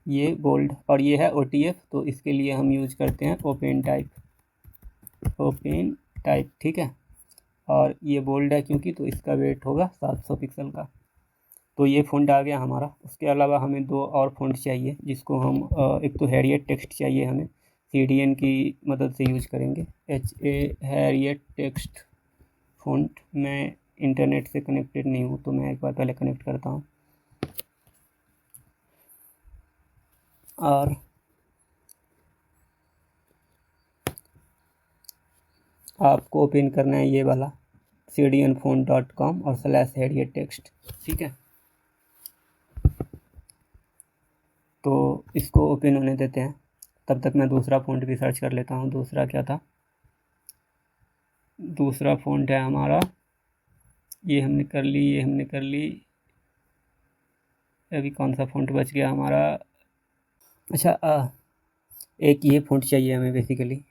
ये बोल्ड, और ये है OTF, तो इसके लिए हम यूज करते हैं ओपन टाइप, ठीक है। और ये बोल्ड है क्योंकि, तो इसका वेट होगा 700 पिक्सल का। तो ये फ़ॉन्ट आ गया हमारा। उसके अलावा हमें 2 और फ़ॉन्ट चाहिए, जिसको हम एक तो हैरियट टेक्स्ट चाहिए हमें, CDN की मदद से यूज करेंगे, हैरियट टेक्स्ट फ़ॉन्ट। मैं इंटरनेट से कनेक्टेड नहीं हूँ, तो मैं एक बार पहले कनेक्ट करता हूँ। और आपको ओपन करना है ये वाला cdnfont.com और /हैरियट टेक्स्ट, ठीक है। तो इसको ओपन होने देते हैं, तब तक मैं दूसरा फ़ॉन्ट भी सर्च कर लेता हूँ। दूसरा क्या था, दूसरा फ़ॉन्ट है हमारा, ये हमने कर ली। अभी कौन सा फ़ॉन्ट बच गया हमारा, अच्छा एक ये फ़ॉन्ट चाहिए हमें बेसिकली,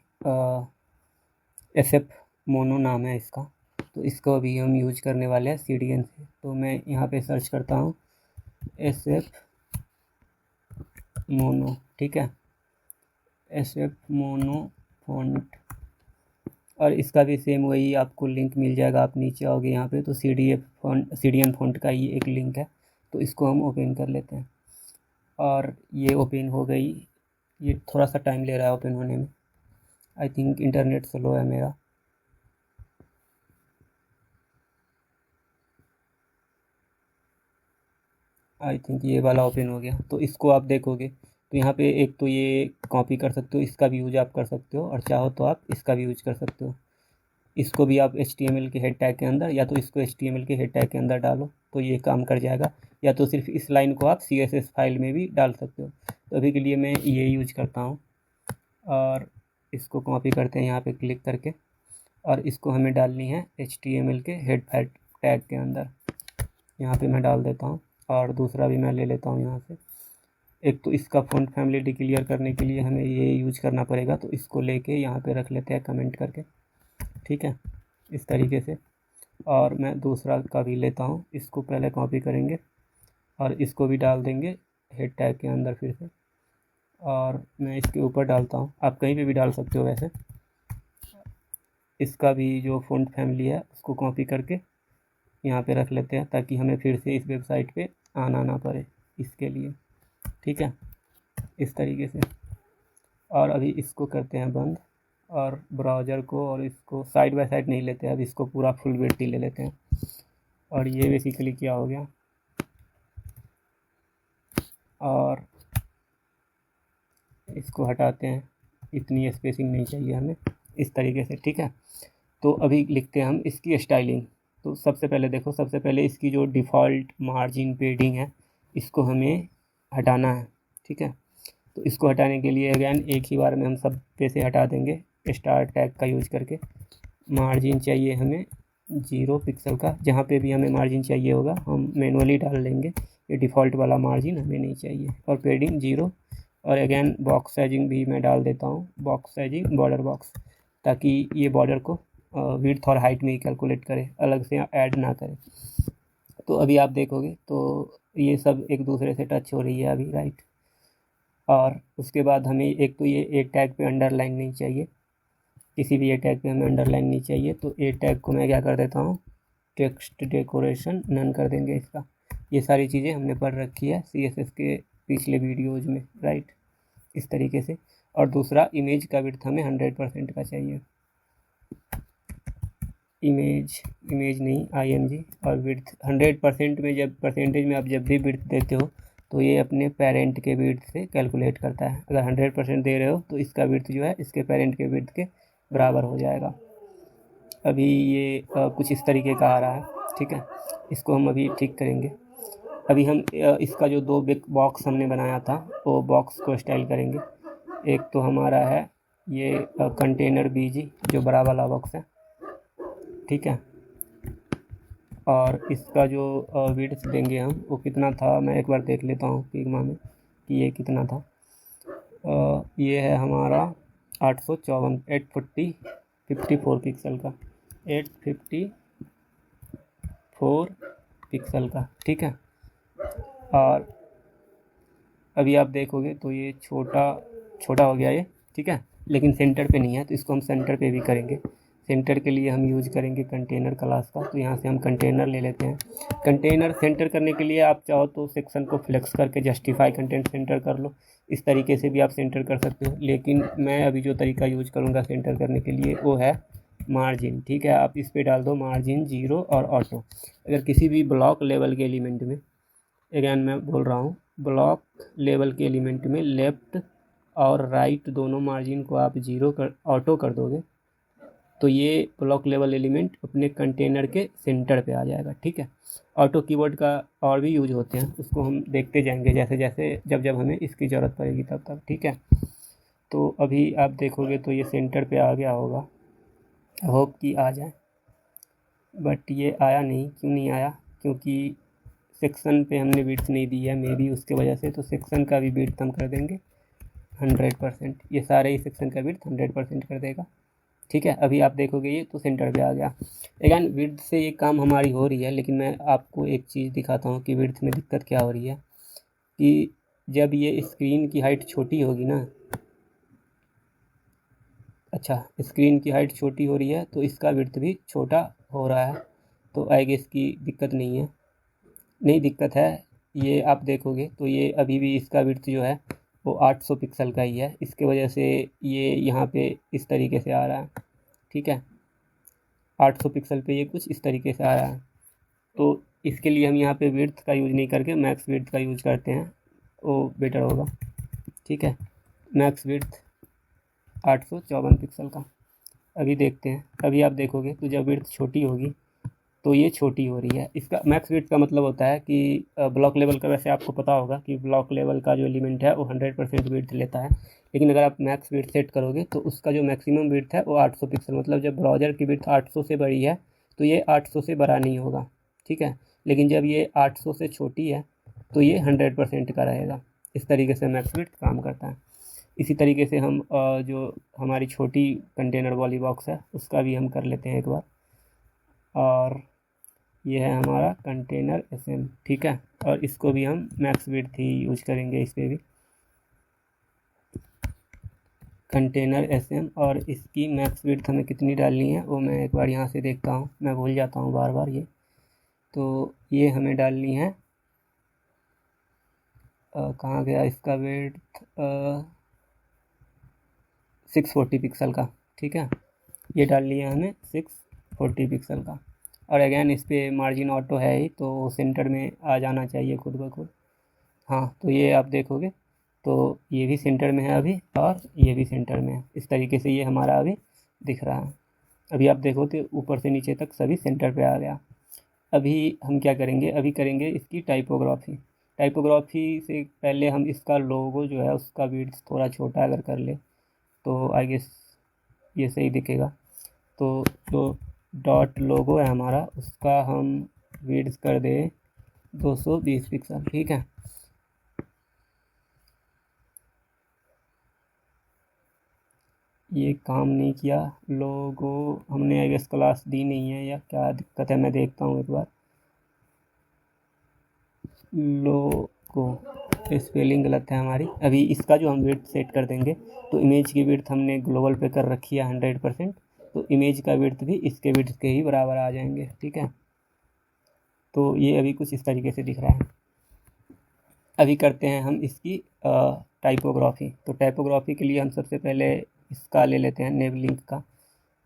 SF मोनो नाम है इसका, तो इसको अभी हम यूज करने वाले हैं CDN से। तो मैं यहाँ पे सर्च करता हूँ SF मोनो, ठीक है, SF मोनो फ़ॉन्ट, और इसका भी सेम वही आपको लिंक मिल जाएगा। आप नीचे आओगे यहाँ पे तो CDN फ़ॉन्ट का ही एक लिंक है, तो इसको हम ओपन कर लेते हैं। और ये ओपन हो गई, ये थोड़ा सा टाइम ले रहा है ओपन होने में। आई थिंक इंटरनेट स्लो है मेरा। आई थिंक ये वाला ओपन हो गया। तो इसको आप देखोगे तो यहाँ पे एक तो ये कॉपी कर सकते हो, इसका भी यूज आप कर सकते हो, और चाहो तो आप इसका भी यूज कर सकते हो। इसको भी आप HTML के हेड टैग के अंदर, या तो इसको HTML के हेड टैग के अंदर डालो तो ये काम कर जाएगा, या तो सिर्फ इस लाइन को आप CSS फाइल में भी डाल सकते हो। तो अभी के लिए मैं ये यूज करता हूँ, और इसको कॉपी करते हैं यहाँ पे क्लिक करके, और इसको हमें डालनी है HTML के हेड टैग के अंदर। यहाँ पे मैं डाल देता हूँ, और दूसरा भी मैं ले लेता हूँ यहाँ से। एक तो इसका फ़ॉन्ट फैमिली डिक्लेयर करने के लिए हमें ये यूज करना पड़ेगा, तो इसको लेके यहाँ पे रख लेते हैं कमेंट करके, ठीक है, इस तरीके से। और मैं दूसरा का भी लेता हूँ, इसको पहले कॉपी करेंगे और इसको भी डाल देंगे हेड टैग के अंदर फिर से, और मैं इसके ऊपर डालता हूँ, आप कहीं पे भी डाल सकते हो वैसे। इसका भी जो फ़ॉन्ट फैमिली है उसको कॉपी करके यहाँ पे रख लेते हैं, ताकि हमें फिर से इस वेबसाइट पे आना ना पड़े इसके लिए, ठीक है, इस तरीके से। और अभी इसको करते हैं बंद, और ब्राउज़र को और इसको साइड बाय साइड नहीं लेते हैं, अब इसको पूरा फुल विड्थ ही ले लेते हैं। और ये बेसिकली क्या हो गया, और इसको हटाते हैं, इतनी स्पेसिंग नहीं चाहिए हमें, इस तरीके से, ठीक है। तो अभी लिखते हैं हम इसकी स्टाइलिंग। तो सबसे पहले देखो, सबसे पहले इसकी जो डिफ़ॉल्ट मार्जिन पेडिंग है इसको हमें हटाना है, ठीक है। तो इसको हटाने के लिए अगैन एक ही बार में हम सब पे से हटा देंगे स्टार टैग का यूज करके। मार्जिन चाहिए हमें 0 पिक्सल का, जहाँ पे भी हमें मार्जिन चाहिए होगा हम मैनुअली डाल लेंगे, ये डिफ़ॉल्ट वाला मार्जिन हमें नहीं चाहिए। और पेडिंग 0, और अगैन बॉक्स साइजिंग भी मैं डाल देता हूँ, बॉक्स साइजिंग बॉर्डर बॉक्स, ताकि ये बॉर्डर को विड्थ और हाइट में ही कैलकुलेट करे, अलग से ऐड ना करे। तो अभी आप देखोगे तो ये सब एक दूसरे से टच हो रही है अभी, राइट। और उसके बाद हमें एक तो ये ए टैग पे अंडरलाइन नहीं चाहिए, किसी भी ए टैग पे हमें अंडरलाइन नहीं चाहिए। तो ए टैग को मैं क्या कर देता हूँ, टेक्स्ट डेकोरेशन नन कर देंगे इसका। ये सारी चीज़ें हमने पढ़ रखी है CSS के पिछले वीडियोज़ में, राइट, इस तरीके से। और दूसरा, इमेज का विड्थ हमें 100% का चाहिए, इमेज नहीं IMG। और विड्थ 100% में, जब परसेंटेज में आप जब भी विड्थ देते हो तो ये अपने पेरेंट के विड्थ से कैलकुलेट करता है। अगर 100% दे रहे हो तो इसका विड्थ जो है इसके पेरेंट के विड्थ के बराबर हो जाएगा। अभी ये कुछ इस तरीके का आ रहा है, ठीक है, इसको हम अभी ठीक करेंगे। अभी हम इसका जो 2 बॉक्स हमने बनाया था वो बॉक्स को स्टाइल करेंगे। एक तो हमारा है ये कंटेनर BG जो बड़ा वाला बॉक्स है, ठीक है। और इसका जो विड्थ देंगे हम वो कितना था, मैं एक बार देख लेता हूँ फिग्मा में कि ये कितना था। ये है हमारा 854 पिक्सल का, 854 पिक्सल का, ठीक है। और अभी आप देखोगे तो ये छोटा हो गया ये, ठीक है, लेकिन सेंटर पे नहीं है, तो इसको हम सेंटर पे भी करेंगे। सेंटर के लिए हम यूज करेंगे कंटेनर क्लास का, तो यहाँ से हम कंटेनर ले लेते हैं। कंटेनर सेंटर करने के लिए आप चाहो तो सेक्शन को फ्लेक्स करके जस्टिफाई कंटेंट सेंटर कर लो, इस तरीके से भी आप सेंटर कर सकते हो। लेकिन मैं अभी जो तरीका यूज करूँगा सेंटर करने के लिए वो है मार्जिन, ठीक है। आप इस पर डाल दो मार्जिन 0 और ऑटो। अगर किसी भी ब्लॉक लेवल के एलिमेंट में, अगैन मैं बोल रहा हूँ, ब्लॉक लेवल के एलिमेंट में लेफ़्ट और राइट दोनों मार्जिन को आप 0 कर ऑटो कर दोगे तो ये ब्लॉक लेवल एलिमेंट अपने कंटेनर के सेंटर पे आ जाएगा, ठीक है। ऑटो कीवर्ड का और भी यूज होते हैं, उसको हम देखते जाएंगे जैसे जैसे जब हमें इसकी ज़रूरत पड़ेगी तब, ठीक है। तो अभी आप देखोगे तो ये सेंटर पे आ गया होगा, होप कि आ जाए, बट ये आया नहीं। क्यों नहीं आया, क्योंकि सेक्शन पे हमने विड्थ नहीं दी है, मे बी उसके वजह से। तो सेक्शन का भी विड्थ हम कर देंगे 100%, ये सारे ही सेक्शन का विड्थ 100% कर देगा, ठीक है। अभी आप देखोगे ये तो सेंटर पे आ गया। अगैन विड्थ से ये काम हमारी हो रही है, लेकिन मैं आपको एक चीज़ दिखाता हूँ कि विड्थ में दिक्कत क्या हो रही है। कि जब ये स्क्रीन की हाइट छोटी होगी ना, अच्छा, स्क्रीन की हाइट छोटी हो रही है तो इसका विड्थ भी छोटा हो रहा है, तो आई गेस की दिक्कत नहीं है, नहीं दिक्कत है। ये आप देखोगे तो ये अभी भी इसका विड्थ जो है वो 800 पिक्सल का ही है। इसके वजह से ये यहाँ पे इस तरीके से आ रहा है, ठीक है। 800 पिक्सल पे ये कुछ इस तरीके से आ रहा है। तो इसके लिए हम यहाँ पे विड्थ का यूज़ नहीं करके मैक्स विड्थ का यूज़ करते हैं, वो बेटर होगा, ठीक है। मैक्स विड्थ 854 पिक्सल का। अभी देखते हैं, अभी आप देखोगे तो जब विड्थ छोटी होगी तो ये छोटी हो रही है। इसका मैक्स विड्थ का मतलब होता है कि ब्लॉक लेवल का, वैसे आपको पता होगा कि ब्लॉक लेवल का जो एलिमेंट है वो 100% विड्थ लेता है, लेकिन अगर आप मैक्स विड्थ सेट करोगे तो उसका जो मैक्सिमम विड्थ है वो 800 पिक्सल, मतलब जब ब्राउज़र की विड्थ 800 से बड़ी है तो ये 800 से बड़ा नहीं होगा, ठीक है। लेकिन जब ये 800 से छोटी है तो ये 100% का रहेगा। इस तरीके से मैक्स विड्थ काम करता है। इसी तरीके से हम जो हमारी छोटी कंटेनर वाली बॉक्स है उसका भी हम कर लेते हैं एक बार। और ये है हमारा कंटेनर SM, ठीक है। और इसको भी हम मैक्स विड्थ ही यूज करेंगे इस पर भी, कंटेनर SM। और इसकी मैक्स विड्थ हमें कितनी डालनी है वो मैं एक बार यहाँ से देखता हूँ, मैं भूल जाता हूँ बार बार ये। तो ये हमें डालनी है, कहाँ गया इसका विड्थ, 640 पिक्सल का, ठीक है। ये डाल लिया हमें 640 पिक्सल का। और अगेन इस पर मार्जिन ऑटो है ही, तो सेंटर में आ जाना चाहिए खुद ब खुद। हाँ, तो ये आप देखोगे तो ये भी सेंटर में है अभी, और ये भी सेंटर में है। इस तरीके से ये हमारा अभी दिख रहा है। अभी आप देखो तो ऊपर से नीचे तक सभी सेंटर पे आ गया। अभी हम क्या करेंगे, अभी करेंगे इसकी टाइपोग्राफी। टाइपोग्राफी से पहले हम इसका लोगो जो है उसका विड्थ थोड़ा छोटा अगर कर ले तो आई गेस ये सही दिखेगा। तो जो डॉट लोगो है हमारा उसका हम विड्थ कर दे 220 पिक्सल, ठीक है। ये काम नहीं किया, लोगो हमने आई गेस क्लास दी नहीं है या क्या दिक्कत है, मैं देखता हूँ एक बार। लोगो स्पेलिंग गलत है हमारी। अभी इसका जो हम विड्थ सेट कर देंगे तो इमेज की विड्थ हमने ग्लोबल पे कर रखी है 100%, तो इमेज का विड्थ भी इसके विड्थ के ही बराबर आ जाएंगे, ठीक है। तो ये अभी कुछ इस तरीके से दिख रहा है। अभी करते हैं हम इसकी टाइपोग्राफी। तो टाइपोग्राफी के लिए हम सबसे पहले इसका ले लेते हैं नेव लिंक का,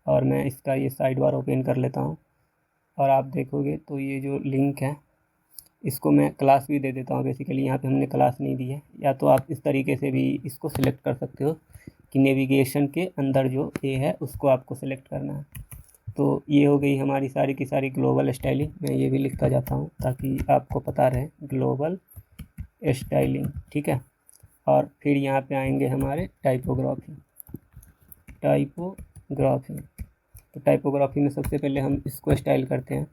और मैं इसका ये साइड बार ओपन कर लेता हूँ। और आप देखोगे तो ये जो लिंक है इसको मैं क्लास भी दे देता हूँ। बेसिकली यहाँ पे हमने क्लास नहीं दी है, या तो आप इस तरीके से भी इसको सिलेक्ट कर सकते हो कि नेविगेशन के अंदर जो ए है उसको आपको सिलेक्ट करना है। तो ये हो गई हमारी सारी की सारी ग्लोबल स्टाइलिंग। मैं ये भी लिखता जाता हूँ ताकि आपको पता रहे, ग्लोबल स्टाइलिंग, ठीक है। और फिर यहाँ पे आएंगे हमारे टाइपोग्राफी। तो टाइपोग्राफी में सबसे पहले हम इसको स्टाइल करते हैं,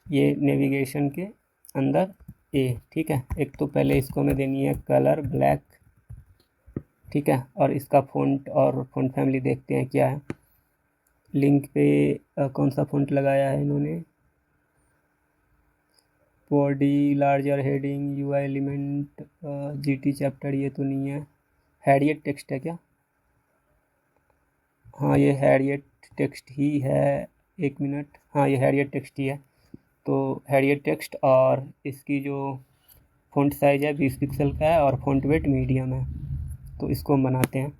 ये नेविगेशन के अंदर ए, ठीक है। एक तो पहले इसको हमें देनी है कलर ब्लैक, ठीक है। और इसका फ़ॉन्ट और फ़ॉन्ट फैमिली देखते हैं क्या है। लिंक पे कौन सा फ़ॉन्ट लगाया है इन्होंने, body larger, heading, UI element, GT chapter, ये तो नहीं है। हैरियट टेक्स्ट है क्या, हाँ ये हैरियट टेक्स्ट ही है, एक मिनट, हाँ ये हैरियट टेक्स्ट ही है। तो हैरियट टेक्स्ट, और इसकी जो फ़ॉन्ट साइज़ है 20 पिक्सल का है, और फ़ॉन्ट वेट मीडियम है। तो इसको हम बनाते हैं।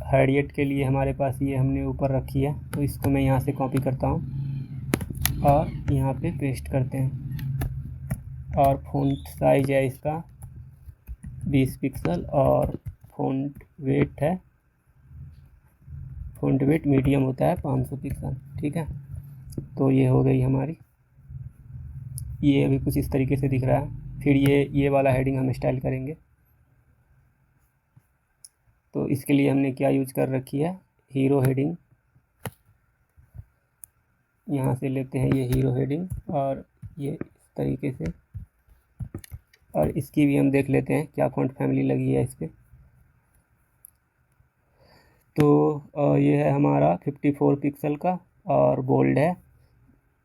हैरियट के लिए हमारे पास ये हमने ऊपर रखी है, तो इसको मैं यहाँ से कॉपी करता हूँ और यहाँ पे पेस्ट करते हैं। और फ़ॉन्ट साइज है इसका 20 पिक्सल, और फ़ॉन्ट वेट है, फ़ॉन्ट वेट मीडियम होता है 500 पिक्सल, ठीक है। तो ये हो गई हमारी, ये अभी कुछ इस तरीके से दिख रहा है। फिर ये वाला हेडिंग हम स्टाइल करेंगे। तो इसके लिए हमने क्या यूज कर रखी है, हीरो हेडिंग। यहाँ से लेते हैं ये हीरो हेडिंग, और ये इस तरीके से। और इसकी भी हम देख लेते हैं क्या फ़ॉन्ट फैमिली लगी है इस पर। तो ये है हमारा 54 पिक्सल का, और बोल्ड है,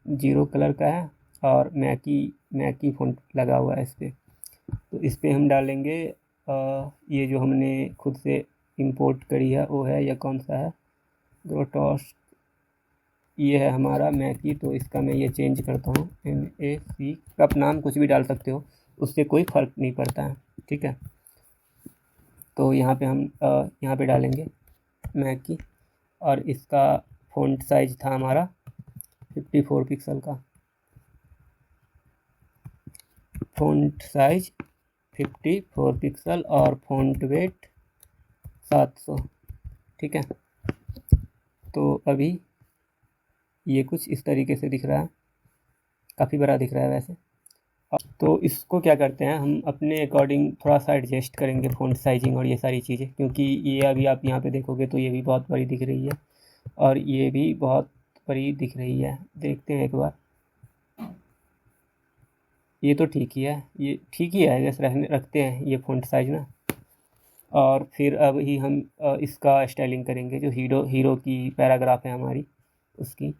0 कलर का है, और मैकी फ़ॉन्ट लगा हुआ है इस पर। तो इस पर हम डालेंगे ये जो हमने खुद से इंपोर्ट करी है वो है, या कौन सा है, ग्रोटोस, ये है हमारा मैकी। तो इसका मैं ये चेंज करता हूँ MAC। आप नाम कुछ भी डाल सकते हो, उससे कोई फ़र्क नहीं पड़ता है, ठीक है। तो यहाँ पे हम यहाँ पे डालेंगे मैक की, और इसका फ़ॉन्ट साइज़ था हमारा 54 पिक्सल का, फ़ॉन्ट साइज़ 54 पिक्सल और फ़ॉन्ट वेट 700। ठीक है, तो अभी ये कुछ इस तरीके से दिख रहा है, काफ़ी बड़ा दिख रहा है वैसे। तो इसको क्या करते हैं, हम अपने अकॉर्डिंग थोड़ा सा एडजस्ट करेंगे फ़ॉन्ट साइजिंग और ये सारी चीज़ें, क्योंकि ये अभी आप यहाँ पे देखोगे तो ये भी बहुत बड़ी दिख रही है और ये भी बहुत बड़ी दिख रही है। देखते हैं एक बार, ये तो ठीक ही है, ये ठीक ही है, जैसे रखते हैं ये फ़ॉन्ट साइज़ ना। और फिर अब ही हम इसका स्टाइलिंग करेंगे, जो हीरो की पैराग्राफ है हमारी उसकी।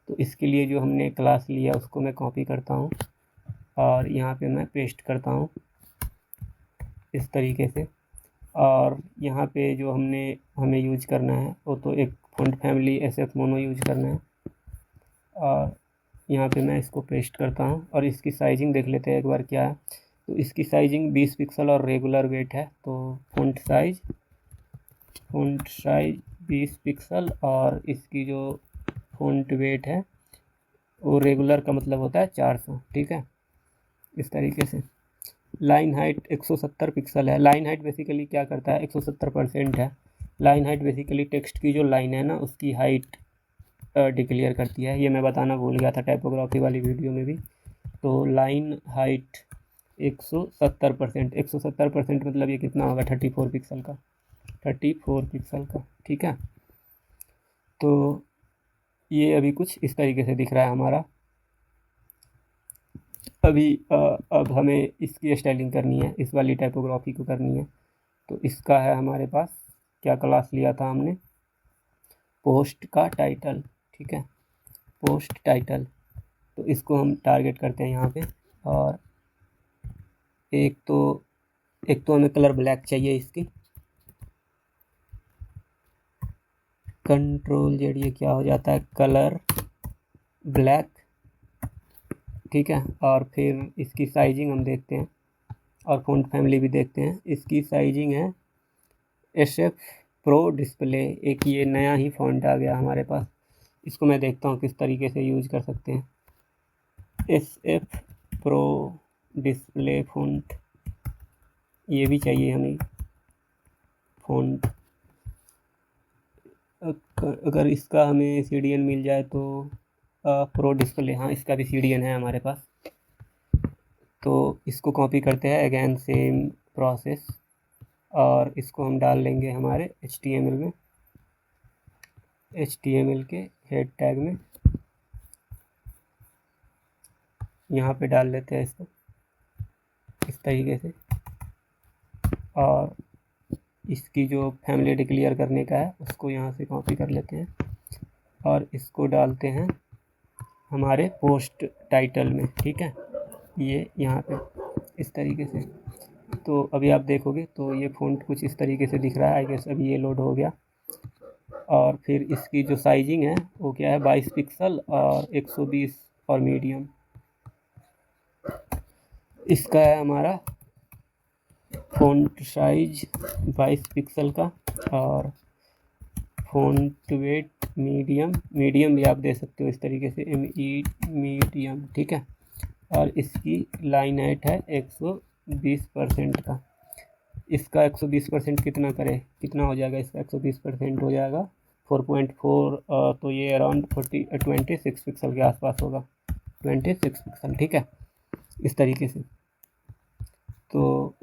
तो इसके लिए जो हमने क्लास लिया उसको मैं कॉपी करता हूँ और यहाँ पे मैं पेस्ट करता हूँ इस तरीके से। और यहाँ पे जो हमें यूज करना है वो तो एक font family SF mono use करना है, और यहाँ पे मैं इसको पेस्ट करता हूँ। और इसकी साइजिंग देख लेते हैं एक बार क्या है। तो इसकी साइजिंग 20 पिक्सल और रेगुलर वेट है, तो फ़ॉन्ट साइज 20 पिक्सल और इसकी जो फ़ॉन्ट वेट है वो रेगुलर का मतलब होता है 400। ठीक है, इस तरीके से। लाइन हाइट 170 पिक्सल है। लाइन हाइट बेसिकली क्या करता है, 170% है। लाइन हाइट बेसिकली टेक्स्ट की जो लाइन है ना उसकी हाइट डिक्लेयर करती है, ये मैं बताना भूल गया था टाइपोग्राफी वाली वीडियो में भी। तो लाइन हाइट 170%, 170% मतलब ये कितना होगा, 34 पिक्सल का, 34 पिक्सल का। ठीक है, तो ये अभी कुछ इस तरीके से दिख रहा है हमारा। अभी अब हमें इसकी स्टाइलिंग करनी है, इस वाली टाइपोग्राफी को करनी है। तो इसका है हमारे पास, क्या क्लास लिया था हमने, पोस्ट का टाइटल। ठीक है, पोस्ट टाइटल। तो इसको हम टारगेट करते हैं यहाँ पे, और एक तो हमें कलर ब्लैक चाहिए इसकी, Ctrl+Z, ये क्या हो जाता है, कलर ब्लैक। ठीक है, और फिर इसकी साइजिंग हम देखते हैं और फ़ॉन्ट फैमिली भी देखते हैं। इसकी साइजिंग है SF प्रो डिस्प्ले, एक ये नया ही फ़ॉन्ट आ गया हमारे पास। इसको मैं देखता हूँ किस तरीके से यूज कर सकते हैं। SF प्रो डिस्प्ले फ़ॉन्ट, ये भी चाहिए हमें फ़ॉन्ट। अगर इसका हमें CDN मिल जाए तो प्रो डिस्प्ले, हाँ इसका भी CDN है हमारे पास। तो इसको कॉपी करते हैं, अगेन सेम प्रोसेस, और इसको हम डाल लेंगे हमारे HTML में, HTML के हेड टैग में। यहाँ पे डाल लेते हैं इसको इस तरीके से, और इसकी जो फैमिली डिक्लेयर करने का है उसको यहाँ से कॉपी कर लेते हैं और इसको डालते हैं हमारे पोस्ट टाइटल में। ठीक है, ये यहाँ पे इस तरीके से। तो अभी आप देखोगे तो ये फ़ॉन्ट कुछ इस तरीके से दिख रहा है। आई गेस अभी ये लोड हो गया। और फिर इसकी जो साइजिंग है वो क्या है, 22 पिक्सल और 120 और मीडियम। इसका है हमारा फ़ॉन्ट साइज 22 पिक्सल का, और फ़ॉन्ट वेट मीडियम भी आप दे सकते हो इस तरीके से, मीडियम। ठीक है, और इसकी लाइन हाइट है 120% का। इसका 120% कितना हो जाएगा, इसका 120% हो जाएगा 4.4, तो ये अराउंड 26 पिक्सल के आसपास होगा, 26 पिक्सल। ठीक है, इस तरीके से। तो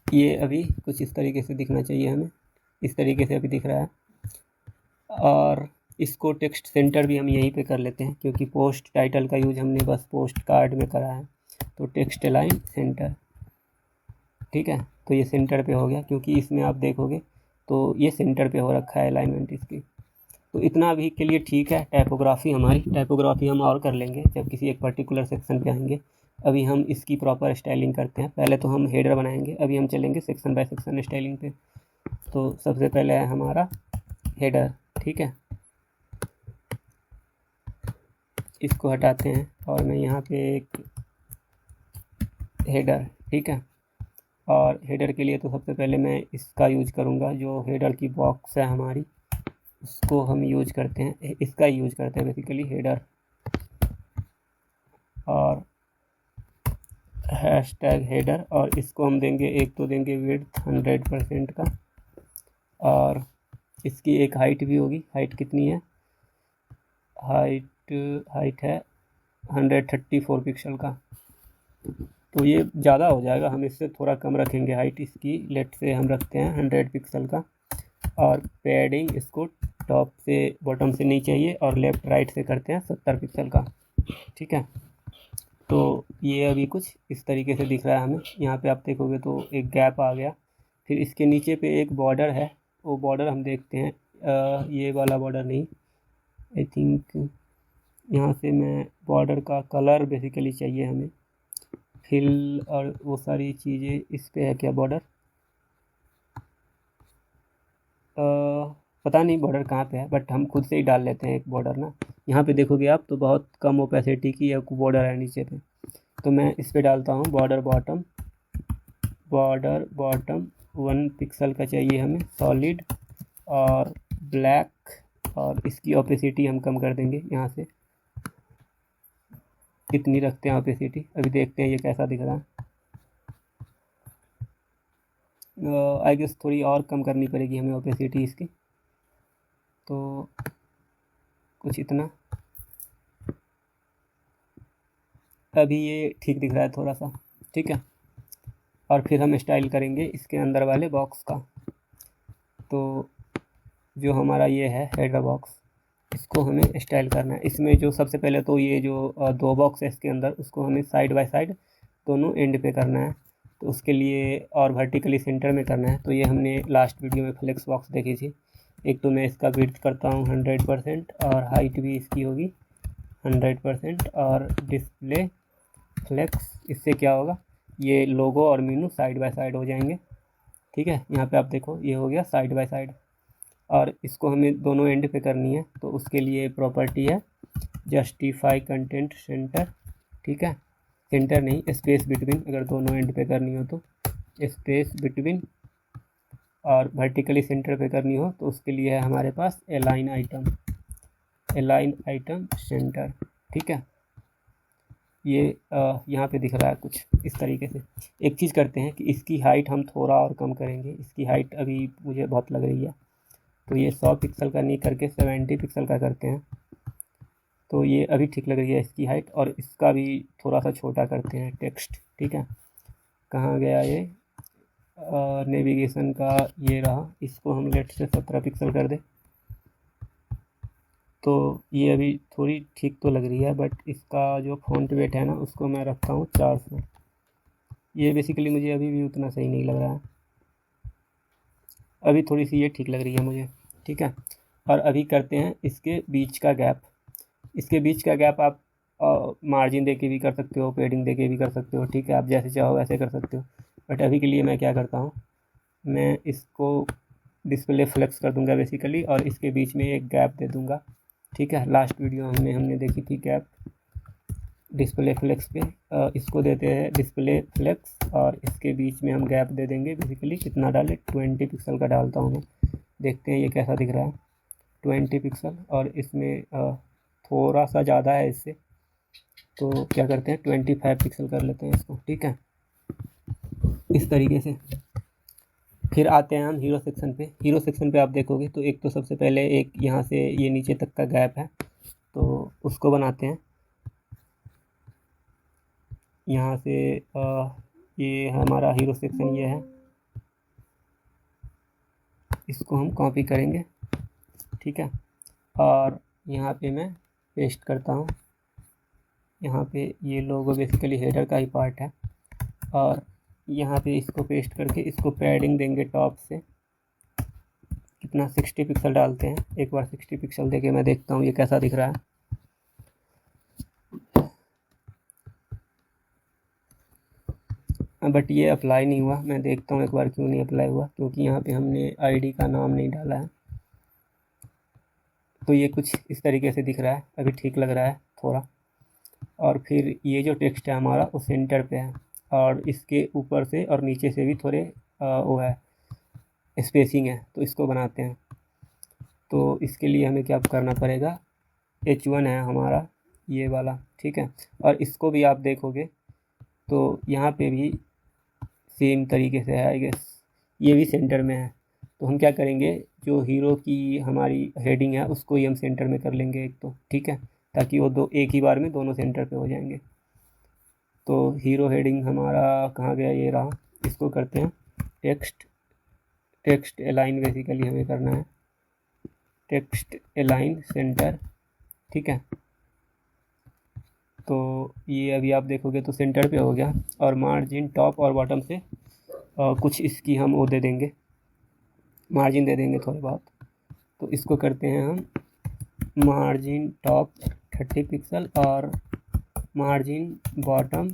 ये अभी कुछ इस तरीके से दिखना चाहिए हमें, इस तरीके से अभी दिख रहा है। और इसको टेक्स्ट सेंटर भी हम यहीं पे कर लेते हैं, क्योंकि पोस्ट टाइटल का यूज हमने बस पोस्ट कार्ड में करा है। तो टेक्स्ट अलाइन सेंटर, ठीक है, तो ये सेंटर पे हो गया, क्योंकि इसमें आप देखोगे तो ये सेंटर पे हो रखा है अलाइनमेंट इसकी। तो इतना अभी के लिए ठीक है। टाइपोग्राफी हम और कर लेंगे जब किसी एक पर्टिकुलर सेक्शन पे आएंगे। अभी हम इसकी प्रॉपर स्टाइलिंग करते हैं। पहले तो हम हेडर बनाएंगे, अभी हम चलेंगे सेक्शन बाय सेक्शन स्टाइलिंग पे। तो सबसे पहले है हमारा हेडर। ठीक है, इसको हटाते हैं और मैं यहाँ पे एक हेडर, ठीक है, और हेडर के लिए तो सबसे पहले मैं इसका यूज करूँगा, जो हेडर की बॉक्स है हमारी उसको हम यूज करते हैं, इसका यूज करते हैं बेसिकली हेडर, और हैशटैग हेडर, और इसको हम देंगे, एक तो देंगे विड्थ 100% का, और इसकी एक हाइट भी होगी। हाइट कितनी है? हाइट है 134 पिक्सल का, तो ये ज़्यादा हो जाएगा, हम इससे थोड़ा कम रखेंगे हाइट इसकी। लेट से हम रखते हैं 100 पिक्सल का, और पैडिंग इसको टॉप से बॉटम से नहीं चाहिए, और लेफ़्ट राइट से करते हैं 70 पिक्सल का। ठीक है, तो ये अभी कुछ इस तरीके से दिख रहा है हमें। यहाँ पे आप देखोगे तो एक गैप आ गया, फिर इसके नीचे पे एक बॉर्डर है, वो बॉर्डर हम देखते हैं, ये वाला बॉर्डर नहीं, आई थिंक यहाँ से मैं बॉर्डर का कलर बेसिकली चाहिए हमें, फिल और वो सारी चीज़ें। इस पे है क्या बॉर्डर? पता नहीं बॉर्डर कहाँ पे है, बट हम खुद से ही डाल लेते हैं एक बॉर्डर ना। यहाँ पे देखोगे आप तो बहुत कम ओपेसिटी की एक बॉर्डर है नीचे पे, तो मैं इस पे डालता हूँ बॉर्डर बॉटम 1 पिक्सल का चाहिए हमें, सॉलिड और ब्लैक, और इसकी ओपेसिटी हम कम कर देंगे यहाँ से, कितनी रखते हैं ओपेसिटी, अभी देखते हैं ये कैसा दिख रहा है। आई गेस थोड़ी और कम करनी पड़ेगी हमें ओपेसिटी इसकी, तो कुछ इतना, अभी ये ठीक दिख रहा है थोड़ा सा। ठीक है, और फिर हम स्टाइल करेंगे इसके अंदर वाले बॉक्स का। तो जो हमारा ये है हेडर बॉक्स, इसको हमें स्टाइल करना है। इसमें जो सबसे पहले तो ये जो 2 बॉक्स है इसके अंदर, उसको हमें साइड बाय साइड दोनों एंड पे करना है, तो उसके लिए, और वर्टिकली सेंटर में करना है। तो ये हमने लास्ट वीडियो में फ्लेक्स बॉक्स देखी थी। एक तो मैं इसका विड्थ करता हूँ 100%, और हाइट भी इसकी होगी 100%, और डिस्प्ले फ्लेक्स, इससे क्या होगा, ये लोगो और मीनू साइड बाय साइड हो जाएंगे। ठीक है, यहाँ पे आप देखो ये हो गया साइड बाय साइड, और इसको हमें दोनों एंड पे करनी है, तो उसके लिए प्रॉपर्टी है जस्टिफाई कंटेंट सेंटर। ठीक है, सेंटर नहीं, स्पेस बिटवीन, अगर दोनों एंड पे करनी हो तो स्पेस बिटवीन, और वर्टिकली सेंटर पे करनी हो तो उसके लिए है हमारे पास अलाइन आइटम सेंटर। ठीक है, ये यहाँ पे दिख रहा है कुछ इस तरीके से। एक चीज़ करते हैं कि इसकी हाइट हम थोड़ा और कम करेंगे, इसकी हाइट अभी मुझे बहुत लग रही है, तो ये 100 पिक्सल का नहीं करके 70 पिक्सल का करते हैं, तो ये अभी ठीक लग रही है इसकी हाइट। और इसका भी थोड़ा सा छोटा करते हैं टेक्स्ट। ठीक है, कहाँ गया ये नेविगेशन का, ये रहा, इसको हम लेट से 17 पिक्सल कर दे, तो ये अभी थोड़ी ठीक तो लग रही है, बट इसका जो फॉन्ट वेट है ना उसको मैं रखता हूँ 400। ये बेसिकली मुझे अभी भी उतना सही नहीं लग रहा है, अभी थोड़ी सी ये ठीक लग रही है मुझे। ठीक है, और अभी करते हैं इसके बीच का गैप। इसके बीच का गैप आप मार्जिन दे के भी कर सकते हो, पेडिंग दे के भी कर सकते हो। ठीक है, आप जैसे चाहो वैसे कर सकते हो, बट अभी के लिए मैं क्या करता हूँ, मैं इसको डिस्प्ले फ्लेक्स कर दूंगा बेसिकली, और इसके बीच में एक गैप दे दूंगा। ठीक है, लास्ट वीडियो में हमने देखी थी गैप डिस्प्ले फ्लेक्स पे, इसको देते हैं डिस्प्ले फ्लेक्स, और इसके बीच में हम गैप दे देंगे बेसिकली, कितना डालें, 20 पिक्सल का डालता हूँ मैं, देखते हैं ये कैसा दिख रहा है, 20 पिक्सल। और इसमें थोड़ा सा ज़्यादा है इससे, तो क्या करते हैं 25 पिक्सल कर लेते हैं इसको। ठीक है, इस तरीके से। फिर आते हैं हम हीरो सेक्शन पे। हीरो सेक्शन पे आप देखोगे तो एक तो सबसे पहले एक यहाँ से ये नीचे तक का गैप है, तो उसको बनाते हैं। यहाँ से ये हमारा हीरो सेक्शन ये है, इसको हम कॉपी करेंगे। ठीक है, और यहाँ पे मैं पेस्ट करता हूँ, यहाँ पे ये लोगो बेसिकली हेडर का ही पार्ट है, और यहाँ पे इसको पेस्ट करके इसको पैडिंग देंगे टॉप से, कितना 60 पिक्सल डालते हैं। एक बार 60 पिक्सल देके मैं देखता हूँ ये कैसा दिख रहा है। बट ये अप्लाई नहीं हुआ, मैं देखता हूँ एक बार क्यों नहीं अप्लाई हुआ, क्योंकि यहाँ पे हमने आईडी का नाम नहीं डाला है। तो ये कुछ इस तरीके से दिख रहा है, अभी ठीक लग रहा है थोड़ा। और फिर ये जो टेक्स्ट है हमारा वो सेंटर पे है, और इसके ऊपर से और नीचे से भी थोड़े वो है स्पेसिंग है, तो इसको बनाते हैं। तो इसके लिए हमें क्या करना पड़ेगा, H1 है हमारा ये वाला, ठीक है। और इसको भी आप देखोगे तो यहाँ पे भी सेम तरीके से है, आई गेस ये भी सेंटर में है। तो हम क्या करेंगे, जो हीरो की हमारी हेडिंग है उसको ही हम सेंटर में कर लेंगे एक तो, ठीक है, ताकि वो दो एक ही बार में दोनों सेंटर पे हो जाएंगे। तो हीरो हेडिंग हमारा कहाँ गया, ये रहा। इसको करते हैं टेक्स्ट अलाइन, बेसिकली हमें करना है टेक्स्ट अलाइन सेंटर, ठीक है। तो ये अभी आप देखोगे तो सेंटर पे हो गया। और मार्जिन टॉप और बॉटम से कुछ इसकी हम वो दे देंगे, मार्जिन दे देंगे थोड़े बहुत। तो इसको करते हैं हम मार्जिन टॉप 30 पिक्सल और मार्जिन बॉटम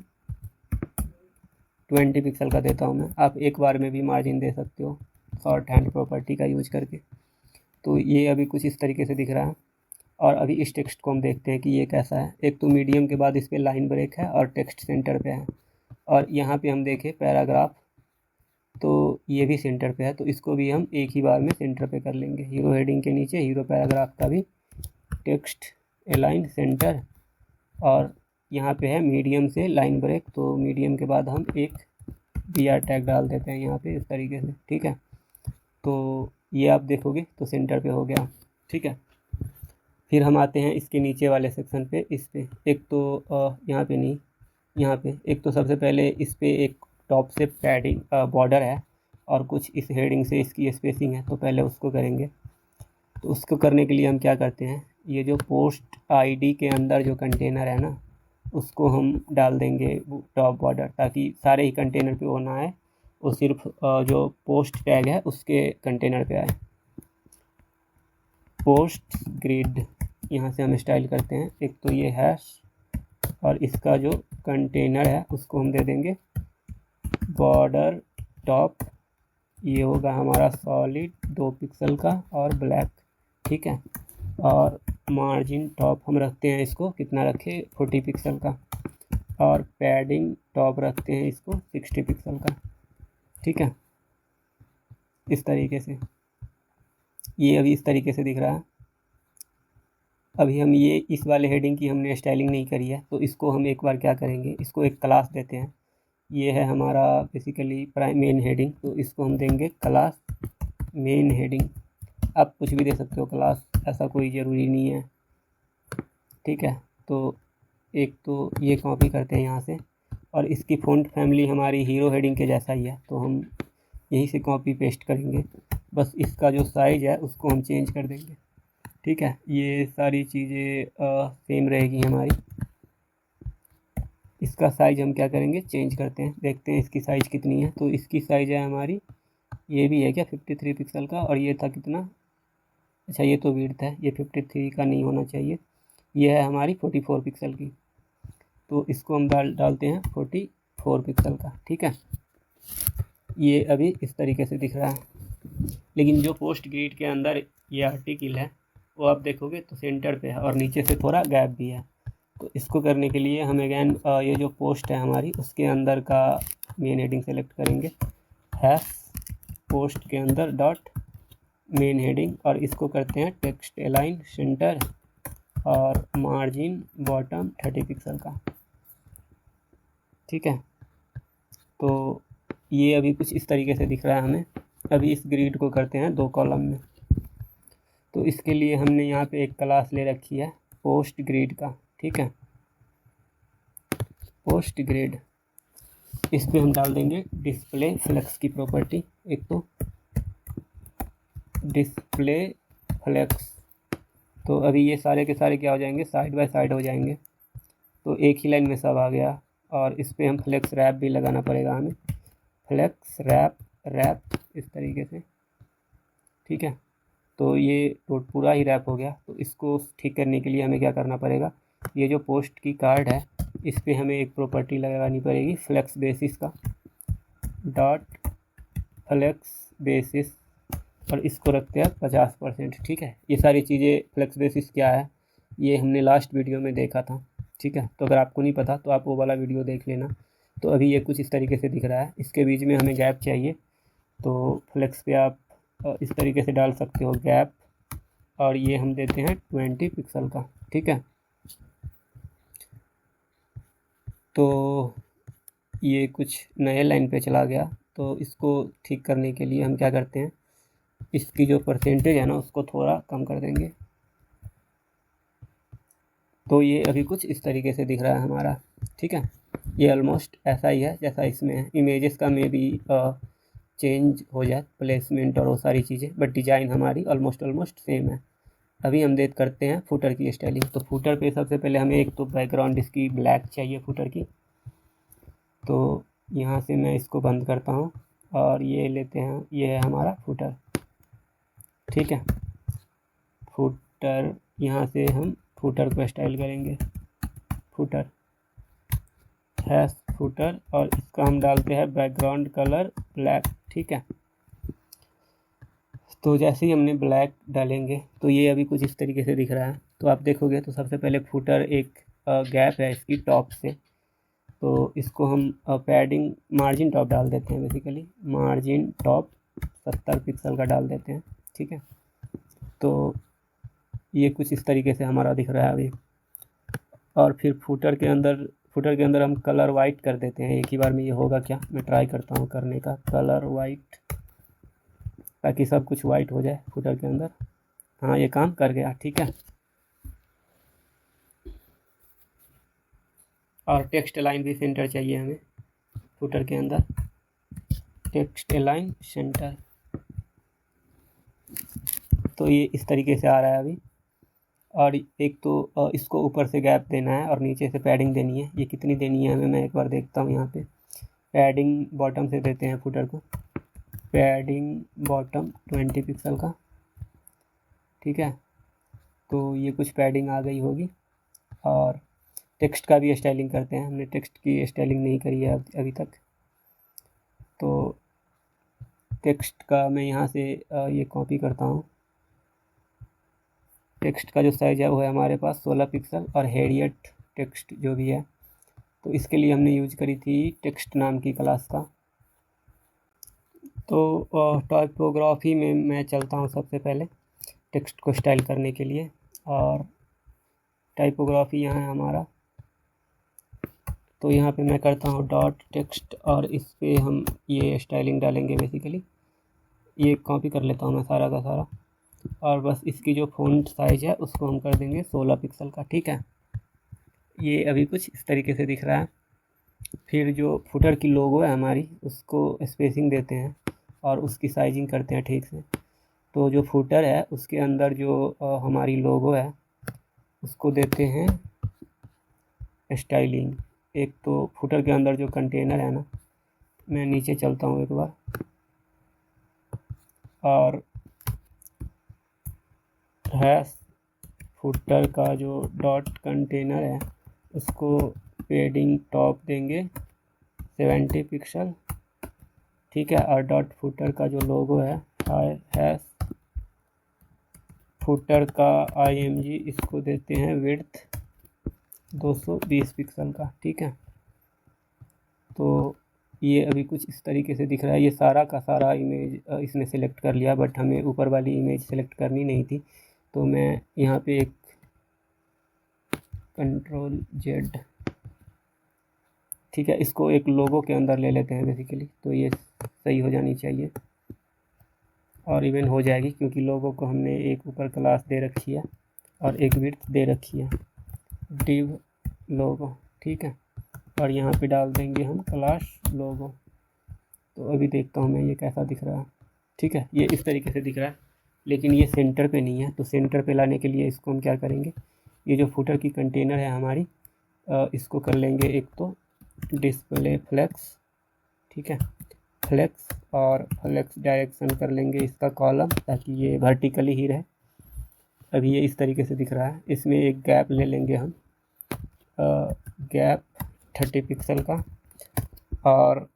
20 पिक्सल का देता हूँ मैं। आप एक बार में भी मार्जिन दे सकते हो शॉर्ट हैंड प्रॉपर्टी का यूज करके। तो ये अभी कुछ इस तरीके से दिख रहा है। और अभी इस टेक्स्ट को हम देखते हैं कि ये कैसा है। एक तो मीडियम के बाद इस पर लाइन ब्रेक है और टेक्स्ट सेंटर पे है। और यहाँ पे हम देखें पैराग्राफ, तो ये भी सेंटर पे है, तो इसको भी हम एक ही बार में सेंटर पे कर लेंगे। हीरो हेडिंग के नीचे हीरो पैराग्राफ का भी टेक्स्ट अलाइन सेंटर। और यहाँ पे है मीडियम से लाइन ब्रेक, तो मीडियम के बाद हम एक BR टैग डाल देते हैं यहाँ पे इस तरीके से, ठीक है। तो ये आप देखोगे तो सेंटर पे हो गया, ठीक है। फिर हम आते हैं इसके नीचे वाले सेक्शन पे। इस पे एक तो यहाँ पे नहीं, यहाँ पे एक तो सबसे पहले इस पे एक टॉप से पैडिंग बॉर्डर है और कुछ इस हेडिंग से इसकी स्पेसिंग है, तो पहले उसको करेंगे। तो उसको करने के लिए हम क्या करते हैं, ये जो पोस्ट ID के अंदर जो कंटेनर है ना, उसको हम डाल देंगे टॉप बॉर्डर, ताकि सारे ही कंटेनर पे वो ना आए, वो सिर्फ जो पोस्ट टैग है उसके कंटेनर पे आए। पोस्ट ग्रिड यहाँ से हम स्टाइल करते हैं। एक तो ये हैश और इसका जो कंटेनर है उसको हम दे देंगे बॉर्डर टॉप, ये होगा हमारा सॉलिड 2 पिक्सल का और ब्लैक, ठीक है। और मार्जिन टॉप हम रखते हैं, इसको कितना रखें, 40 पिक्सल का। और पैडिंग टॉप रखते हैं इसको 60 पिक्सल का, ठीक है। इस तरीके से ये अभी इस तरीके से दिख रहा है। अभी हम ये इस वाले हेडिंग की हमने स्टाइलिंग नहीं करी है, तो इसको हम एक बार क्या करेंगे, इसको एक क्लास देते हैं। ये है हमारा बेसिकली मेन हेडिंग, तो इसको हम देंगे क्लास मेन हेडिंग। आप कुछ भी दे सकते हो क्लास, ऐसा कोई ज़रूरी नहीं है, ठीक है। तो एक तो ये कॉपी करते हैं यहाँ से, और इसकी फ़ॉन्ट फैमिली हमारी हीरो हेडिंग के जैसा ही है, तो हम यहीं से कॉपी पेस्ट करेंगे। बस इसका जो साइज़ है उसको हम चेंज कर देंगे, ठीक है। ये सारी चीज़ें सेम रहेगी हमारी। इसका साइज़ हम क्या करेंगे, चेंज करते हैं, देखते हैं इसकी साइज़ कितनी है। तो इसकी साइज़ है हमारी, ये भी है क्या 53 पिक्सल का, और ये था कितना, अच्छा ये तो विड्थ है, ये 53 का नहीं होना चाहिए, ये है हमारी 44 पिक्सल की। तो इसको हम डालते हैं 44 पिक्सल का, ठीक है। ये अभी इस तरीके से दिख रहा है। लेकिन जो पोस्ट ग्रिड के अंदर ये आर्टिकल है वो आप देखोगे तो सेंटर पे है और नीचे से थोड़ा गैप भी है। तो इसको करने के लिए हम अगैन ये जो पोस्ट है हमारी उसके अंदर का मेन हेडिंग सेलेक्ट करेंगे, हैश पोस्ट के अंदर डॉट मेन हेडिंग, और इसको करते हैं टेक्स्ट अलाइन सेंटर और मार्जिन बॉटम 30 पिक्सल का, ठीक है। तो ये अभी कुछ इस तरीके से दिख रहा है हमें। अभी इस ग्रिड को करते हैं 2 कॉलम में। तो इसके लिए हमने यहाँ पे एक क्लास ले रखी है पोस्ट ग्रिड का, ठीक है, पोस्ट ग्रिड। इस पे हम डाल देंगे डिस्प्ले फ्लेक्स की प्रॉपर्टी, एक तो डिस्प्ले फ्लेक्स। तो अभी ये सारे के सारे क्या हो जाएंगे, साइड बाय साइड हो जाएंगे, तो एक ही लाइन में सब आ गया। और इस पे हम फ्लेक्स रैप भी लगाना पड़ेगा हमें, फ्लेक्स रैप इस तरीके से, ठीक है। तो ये तो पूरा ही रैप हो गया। तो इसको ठीक करने के लिए हमें क्या करना पड़ेगा, ये जो पोस्ट की कार्ड है इस पे हमें एक प्रॉपर्टी लगानी पड़ेगी फ्लेक्स बेसिस का, डॉट फ्लेक्स बेसिस, और इसको रखते हैं 50%, ठीक है। ये सारी चीज़ें फ्लेक्स बेसिस क्या है ये हमने लास्ट वीडियो में देखा था, ठीक है। तो अगर आपको नहीं पता तो आप वो वाला वीडियो देख लेना। तो अभी ये कुछ इस तरीके से दिख रहा है। इसके बीच में हमें गैप चाहिए, तो फ्लेक्स पे आप इस तरीके से डाल सकते हो गैप, और ये हम देते हैं 20 पिक्सल का। ठीक है, तो ये कुछ नए लाइन पे चला गया, तो इसको ठीक करने के लिए हम क्या करते हैं, इसकी जो परसेंटेज है ना उसको थोड़ा कम कर देंगे। तो ये अभी कुछ इस तरीके से दिख रहा है हमारा। ठीक है, ये ऑलमोस्ट ऐसा ही है जैसा इसमें है। इमेजेस का मे भी चेंज हो जाए, प्लेसमेंट और वो सारी चीज़ें, बट डिज़ाइन हमारी ऑलमोस्ट सेम है। अभी हम करते हैं फुटर की स्टाइलिंग। तो फुटर पे सबसे पहले हमें एक तो बैकग्राउंड इसकी ब्लैक चाहिए फुटर की। तो यहाँ से मैं इसको बंद करता हूँ और ये लेते हैं, ये है हमारा फुटर। ठीक है, फुटर यहाँ से हम फुटर को स्टाइल करेंगे, फुटर है फुटर, और इसका हम डालते हैं बैकग्राउंड कलर ब्लैक। ठीक है, तो जैसे ही हमने ब्लैक डालेंगे तो ये अभी कुछ इस तरीके से दिख रहा है। तो आप देखोगे तो सबसे पहले फुटर एक गैप है इसकी टॉप से, तो इसको हम पैडिंग मार्जिन टॉप डाल देते हैं। बेसिकली मार्जिन टॉप 70 पिक्सल का डाल देते हैं। ठीक है, तो ये कुछ इस तरीके से हमारा दिख रहा है अभी। और फिर फुटर के अंदर हम कलर वाइट कर देते हैं। एक ही बार में ये होगा क्या, मैं ट्राई करता हूँ करने का, कलर वाइट, ताकि सब कुछ वाइट हो जाए फुटर के अंदर। हाँ, ये काम कर गया। ठीक है, और टेक्स्ट लाइन भी सेंटर चाहिए हमें फुटर के अंदर, टेक्स्ट लाइन सेंटर। तो ये इस तरीके से आ रहा है अभी। और एक तो इसको ऊपर से गैप देना है और नीचे से पैडिंग देनी है। ये कितनी देनी है हमें, मैं एक बार देखता हूँ। यहाँ पे पैडिंग बॉटम से देते हैं फुटर को, पैडिंग बॉटम 20 पिक्सल का। ठीक है, तो ये कुछ पैडिंग आ गई होगी। और टेक्स्ट का भी स्टाइलिंग करते हैं। हमने टेक्स्ट की स्टाइलिंग नहीं करी है अभी तक, तो टेक्स्ट का मैं यहाँ से ये कॉपी करता हूँ। टेक्स्ट का जो साइज़ है वो है हमारे पास 16 पिक्सल, और हेडियट टेक्स्ट जो भी है, तो इसके लिए हमने यूज करी थी टेक्स्ट नाम की क्लास का। तो टाइपोग्राफी में मैं चलता हूँ सबसे पहले टेक्स्ट को स्टाइल करने के लिए, और टाइपोग्राफी यहाँ है हमारा। तो यहाँ पे मैं करता हूँ डॉट टेक्स्ट, और इस पे हम ये स्टाइलिंग डालेंगे। बेसिकली ये कॉपी कर लेता हूँ मैं सारा का सारा, और बस इसकी जो फ़ॉन्ट साइज़ है उसको हम कर देंगे 16 पिक्सल का। ठीक है, ये अभी कुछ इस तरीके से दिख रहा है। फिर जो फुटर की लोगो है हमारी, उसको स्पेसिंग देते हैं और उसकी साइजिंग करते हैं ठीक से। तो जो फुटर है उसके अंदर जो हमारी लोगो है उसको देते हैं स्टाइलिंग। एक तो फुटर के अंदर जो कंटेनर है ना, मैं नीचे चलता हूँ एक बार, और है फुटर का जो डॉट कंटेनर है उसको पेडिंग टॉप देंगे 70 पिक्सल। ठीक है, और डॉट फुटर का जो लोगो है फुटर का IMG, इसको देते हैं विड्थ 220 पिक्सल का। ठीक है, तो ये अभी कुछ इस तरीके से दिख रहा है। ये सारा का सारा इमेज इसने सेलेक्ट कर लिया, बट हमें ऊपर वाली इमेज सेलेक्ट करनी नहीं थी। तो मैं यहाँ पे एक Ctrl+Z, ठीक है, इसको एक लोगो के अंदर ले लेते हैं बेसिकली। तो ये सही हो जानी चाहिए, और इवन हो जाएगी, क्योंकि लोगो को हमने एक ऊपर क्लास दे रखी है और एक विड्थ दे रखी है, डिव लोगो। ठीक है, और यहाँ पे डाल देंगे हम क्लास लोगो। तो अभी देखता हूँ मैं ये कैसा दिख रहा है। ठीक है, ये इस तरीके से दिख रहा है, लेकिन ये सेंटर पे नहीं है। तो सेंटर पे लाने के लिए इसको हम क्या करेंगे, ये जो फुटर की कंटेनर है हमारी, इसको कर लेंगे एक तो डिस्प्ले फ्लेक्स। ठीक है, फ्लेक्स, और फ्लेक्स डायरेक्शन कर लेंगे इसका कॉलम, ताकि ये वर्टिकली ही रहे। अभी ये इस तरीके से दिख रहा है। इसमें एक गैप ले लेंगे हम, गैप 30 पिक्सल का, और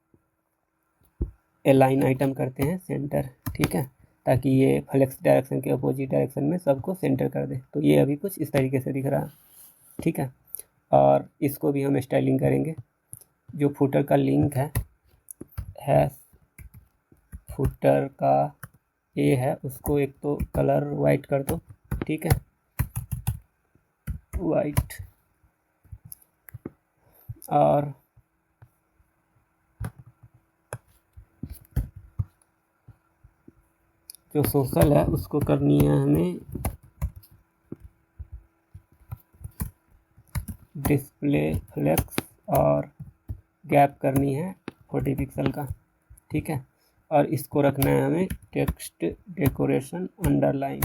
अलाइन आइटम करते हैं सेंटर। ठीक है, ताकि ये फ्लेक्स डायरेक्शन के अपोजिट डायरेक्शन में सबको सेंटर कर दे। तो ये अभी कुछ इस तरीके से दिख रहा है। ठीक है, और इसको भी हम स्टाइलिंग करेंगे। जो फुटर का लिंक है फुटर का ये है, उसको एक तो कलर वाइट कर दो, ठीक है, वाइट। और जो सोशल है उसको करनी है हमें डिस्प्ले फ्लेक्स, और गैप करनी है 40 पिक्सल का, ठीक है। और इसको रखना है हमें टेक्स्ट डेकोरेशन अंडरलाइन,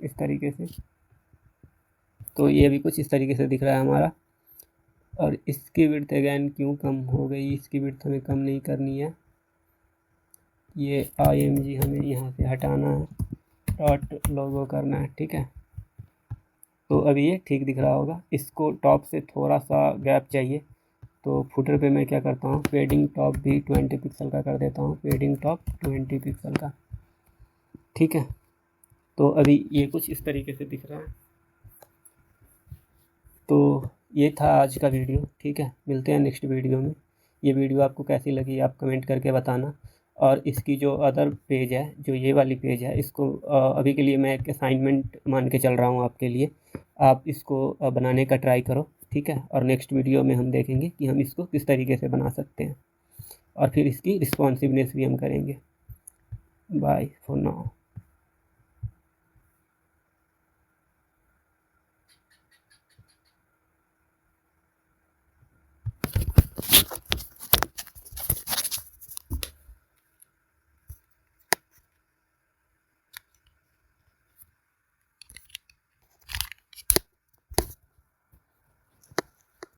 इस तरीके से। तो ये भी कुछ इस तरीके से दिख रहा है हमारा। और इसकी विड्थ अगेन क्यों कम हो गई, इसकी विड्थ हमें कम नहीं करनी है, ये IMG हमें यहाँ से हटाना है, डॉट लोगो करना है, ठीक है। तो अभी ये ठीक दिख रहा होगा। इसको टॉप से थोड़ा सा गैप चाहिए, तो फुटर पे मैं क्या करता हूँ, पेडिंग टॉप भी 20 पिक्सल का कर देता हूँ, पेडिंग टॉप 20 पिक्सल का, ठीक है। तो अभी ये कुछ इस तरीके से दिख रहा है। तो ये था आज का वीडियो, ठीक है। मिलते हैं नेक्स्ट वीडियो में। ये वीडियो आपको कैसी लगी आप कमेंट करके बताना। और इसकी जो अदर पेज है, जो ये वाली पेज है, इसको अभी के लिए मैं एक असाइनमेंट मान के चल रहा हूँ आपके लिए। आप इसको बनाने का ट्राई करो, ठीक है। और नेक्स्ट वीडियो में हम देखेंगे कि हम इसको किस तरीके से बना सकते हैं, और फिर इसकी रिस्पॉन्सिवनेस भी हम करेंगे। Bye for now.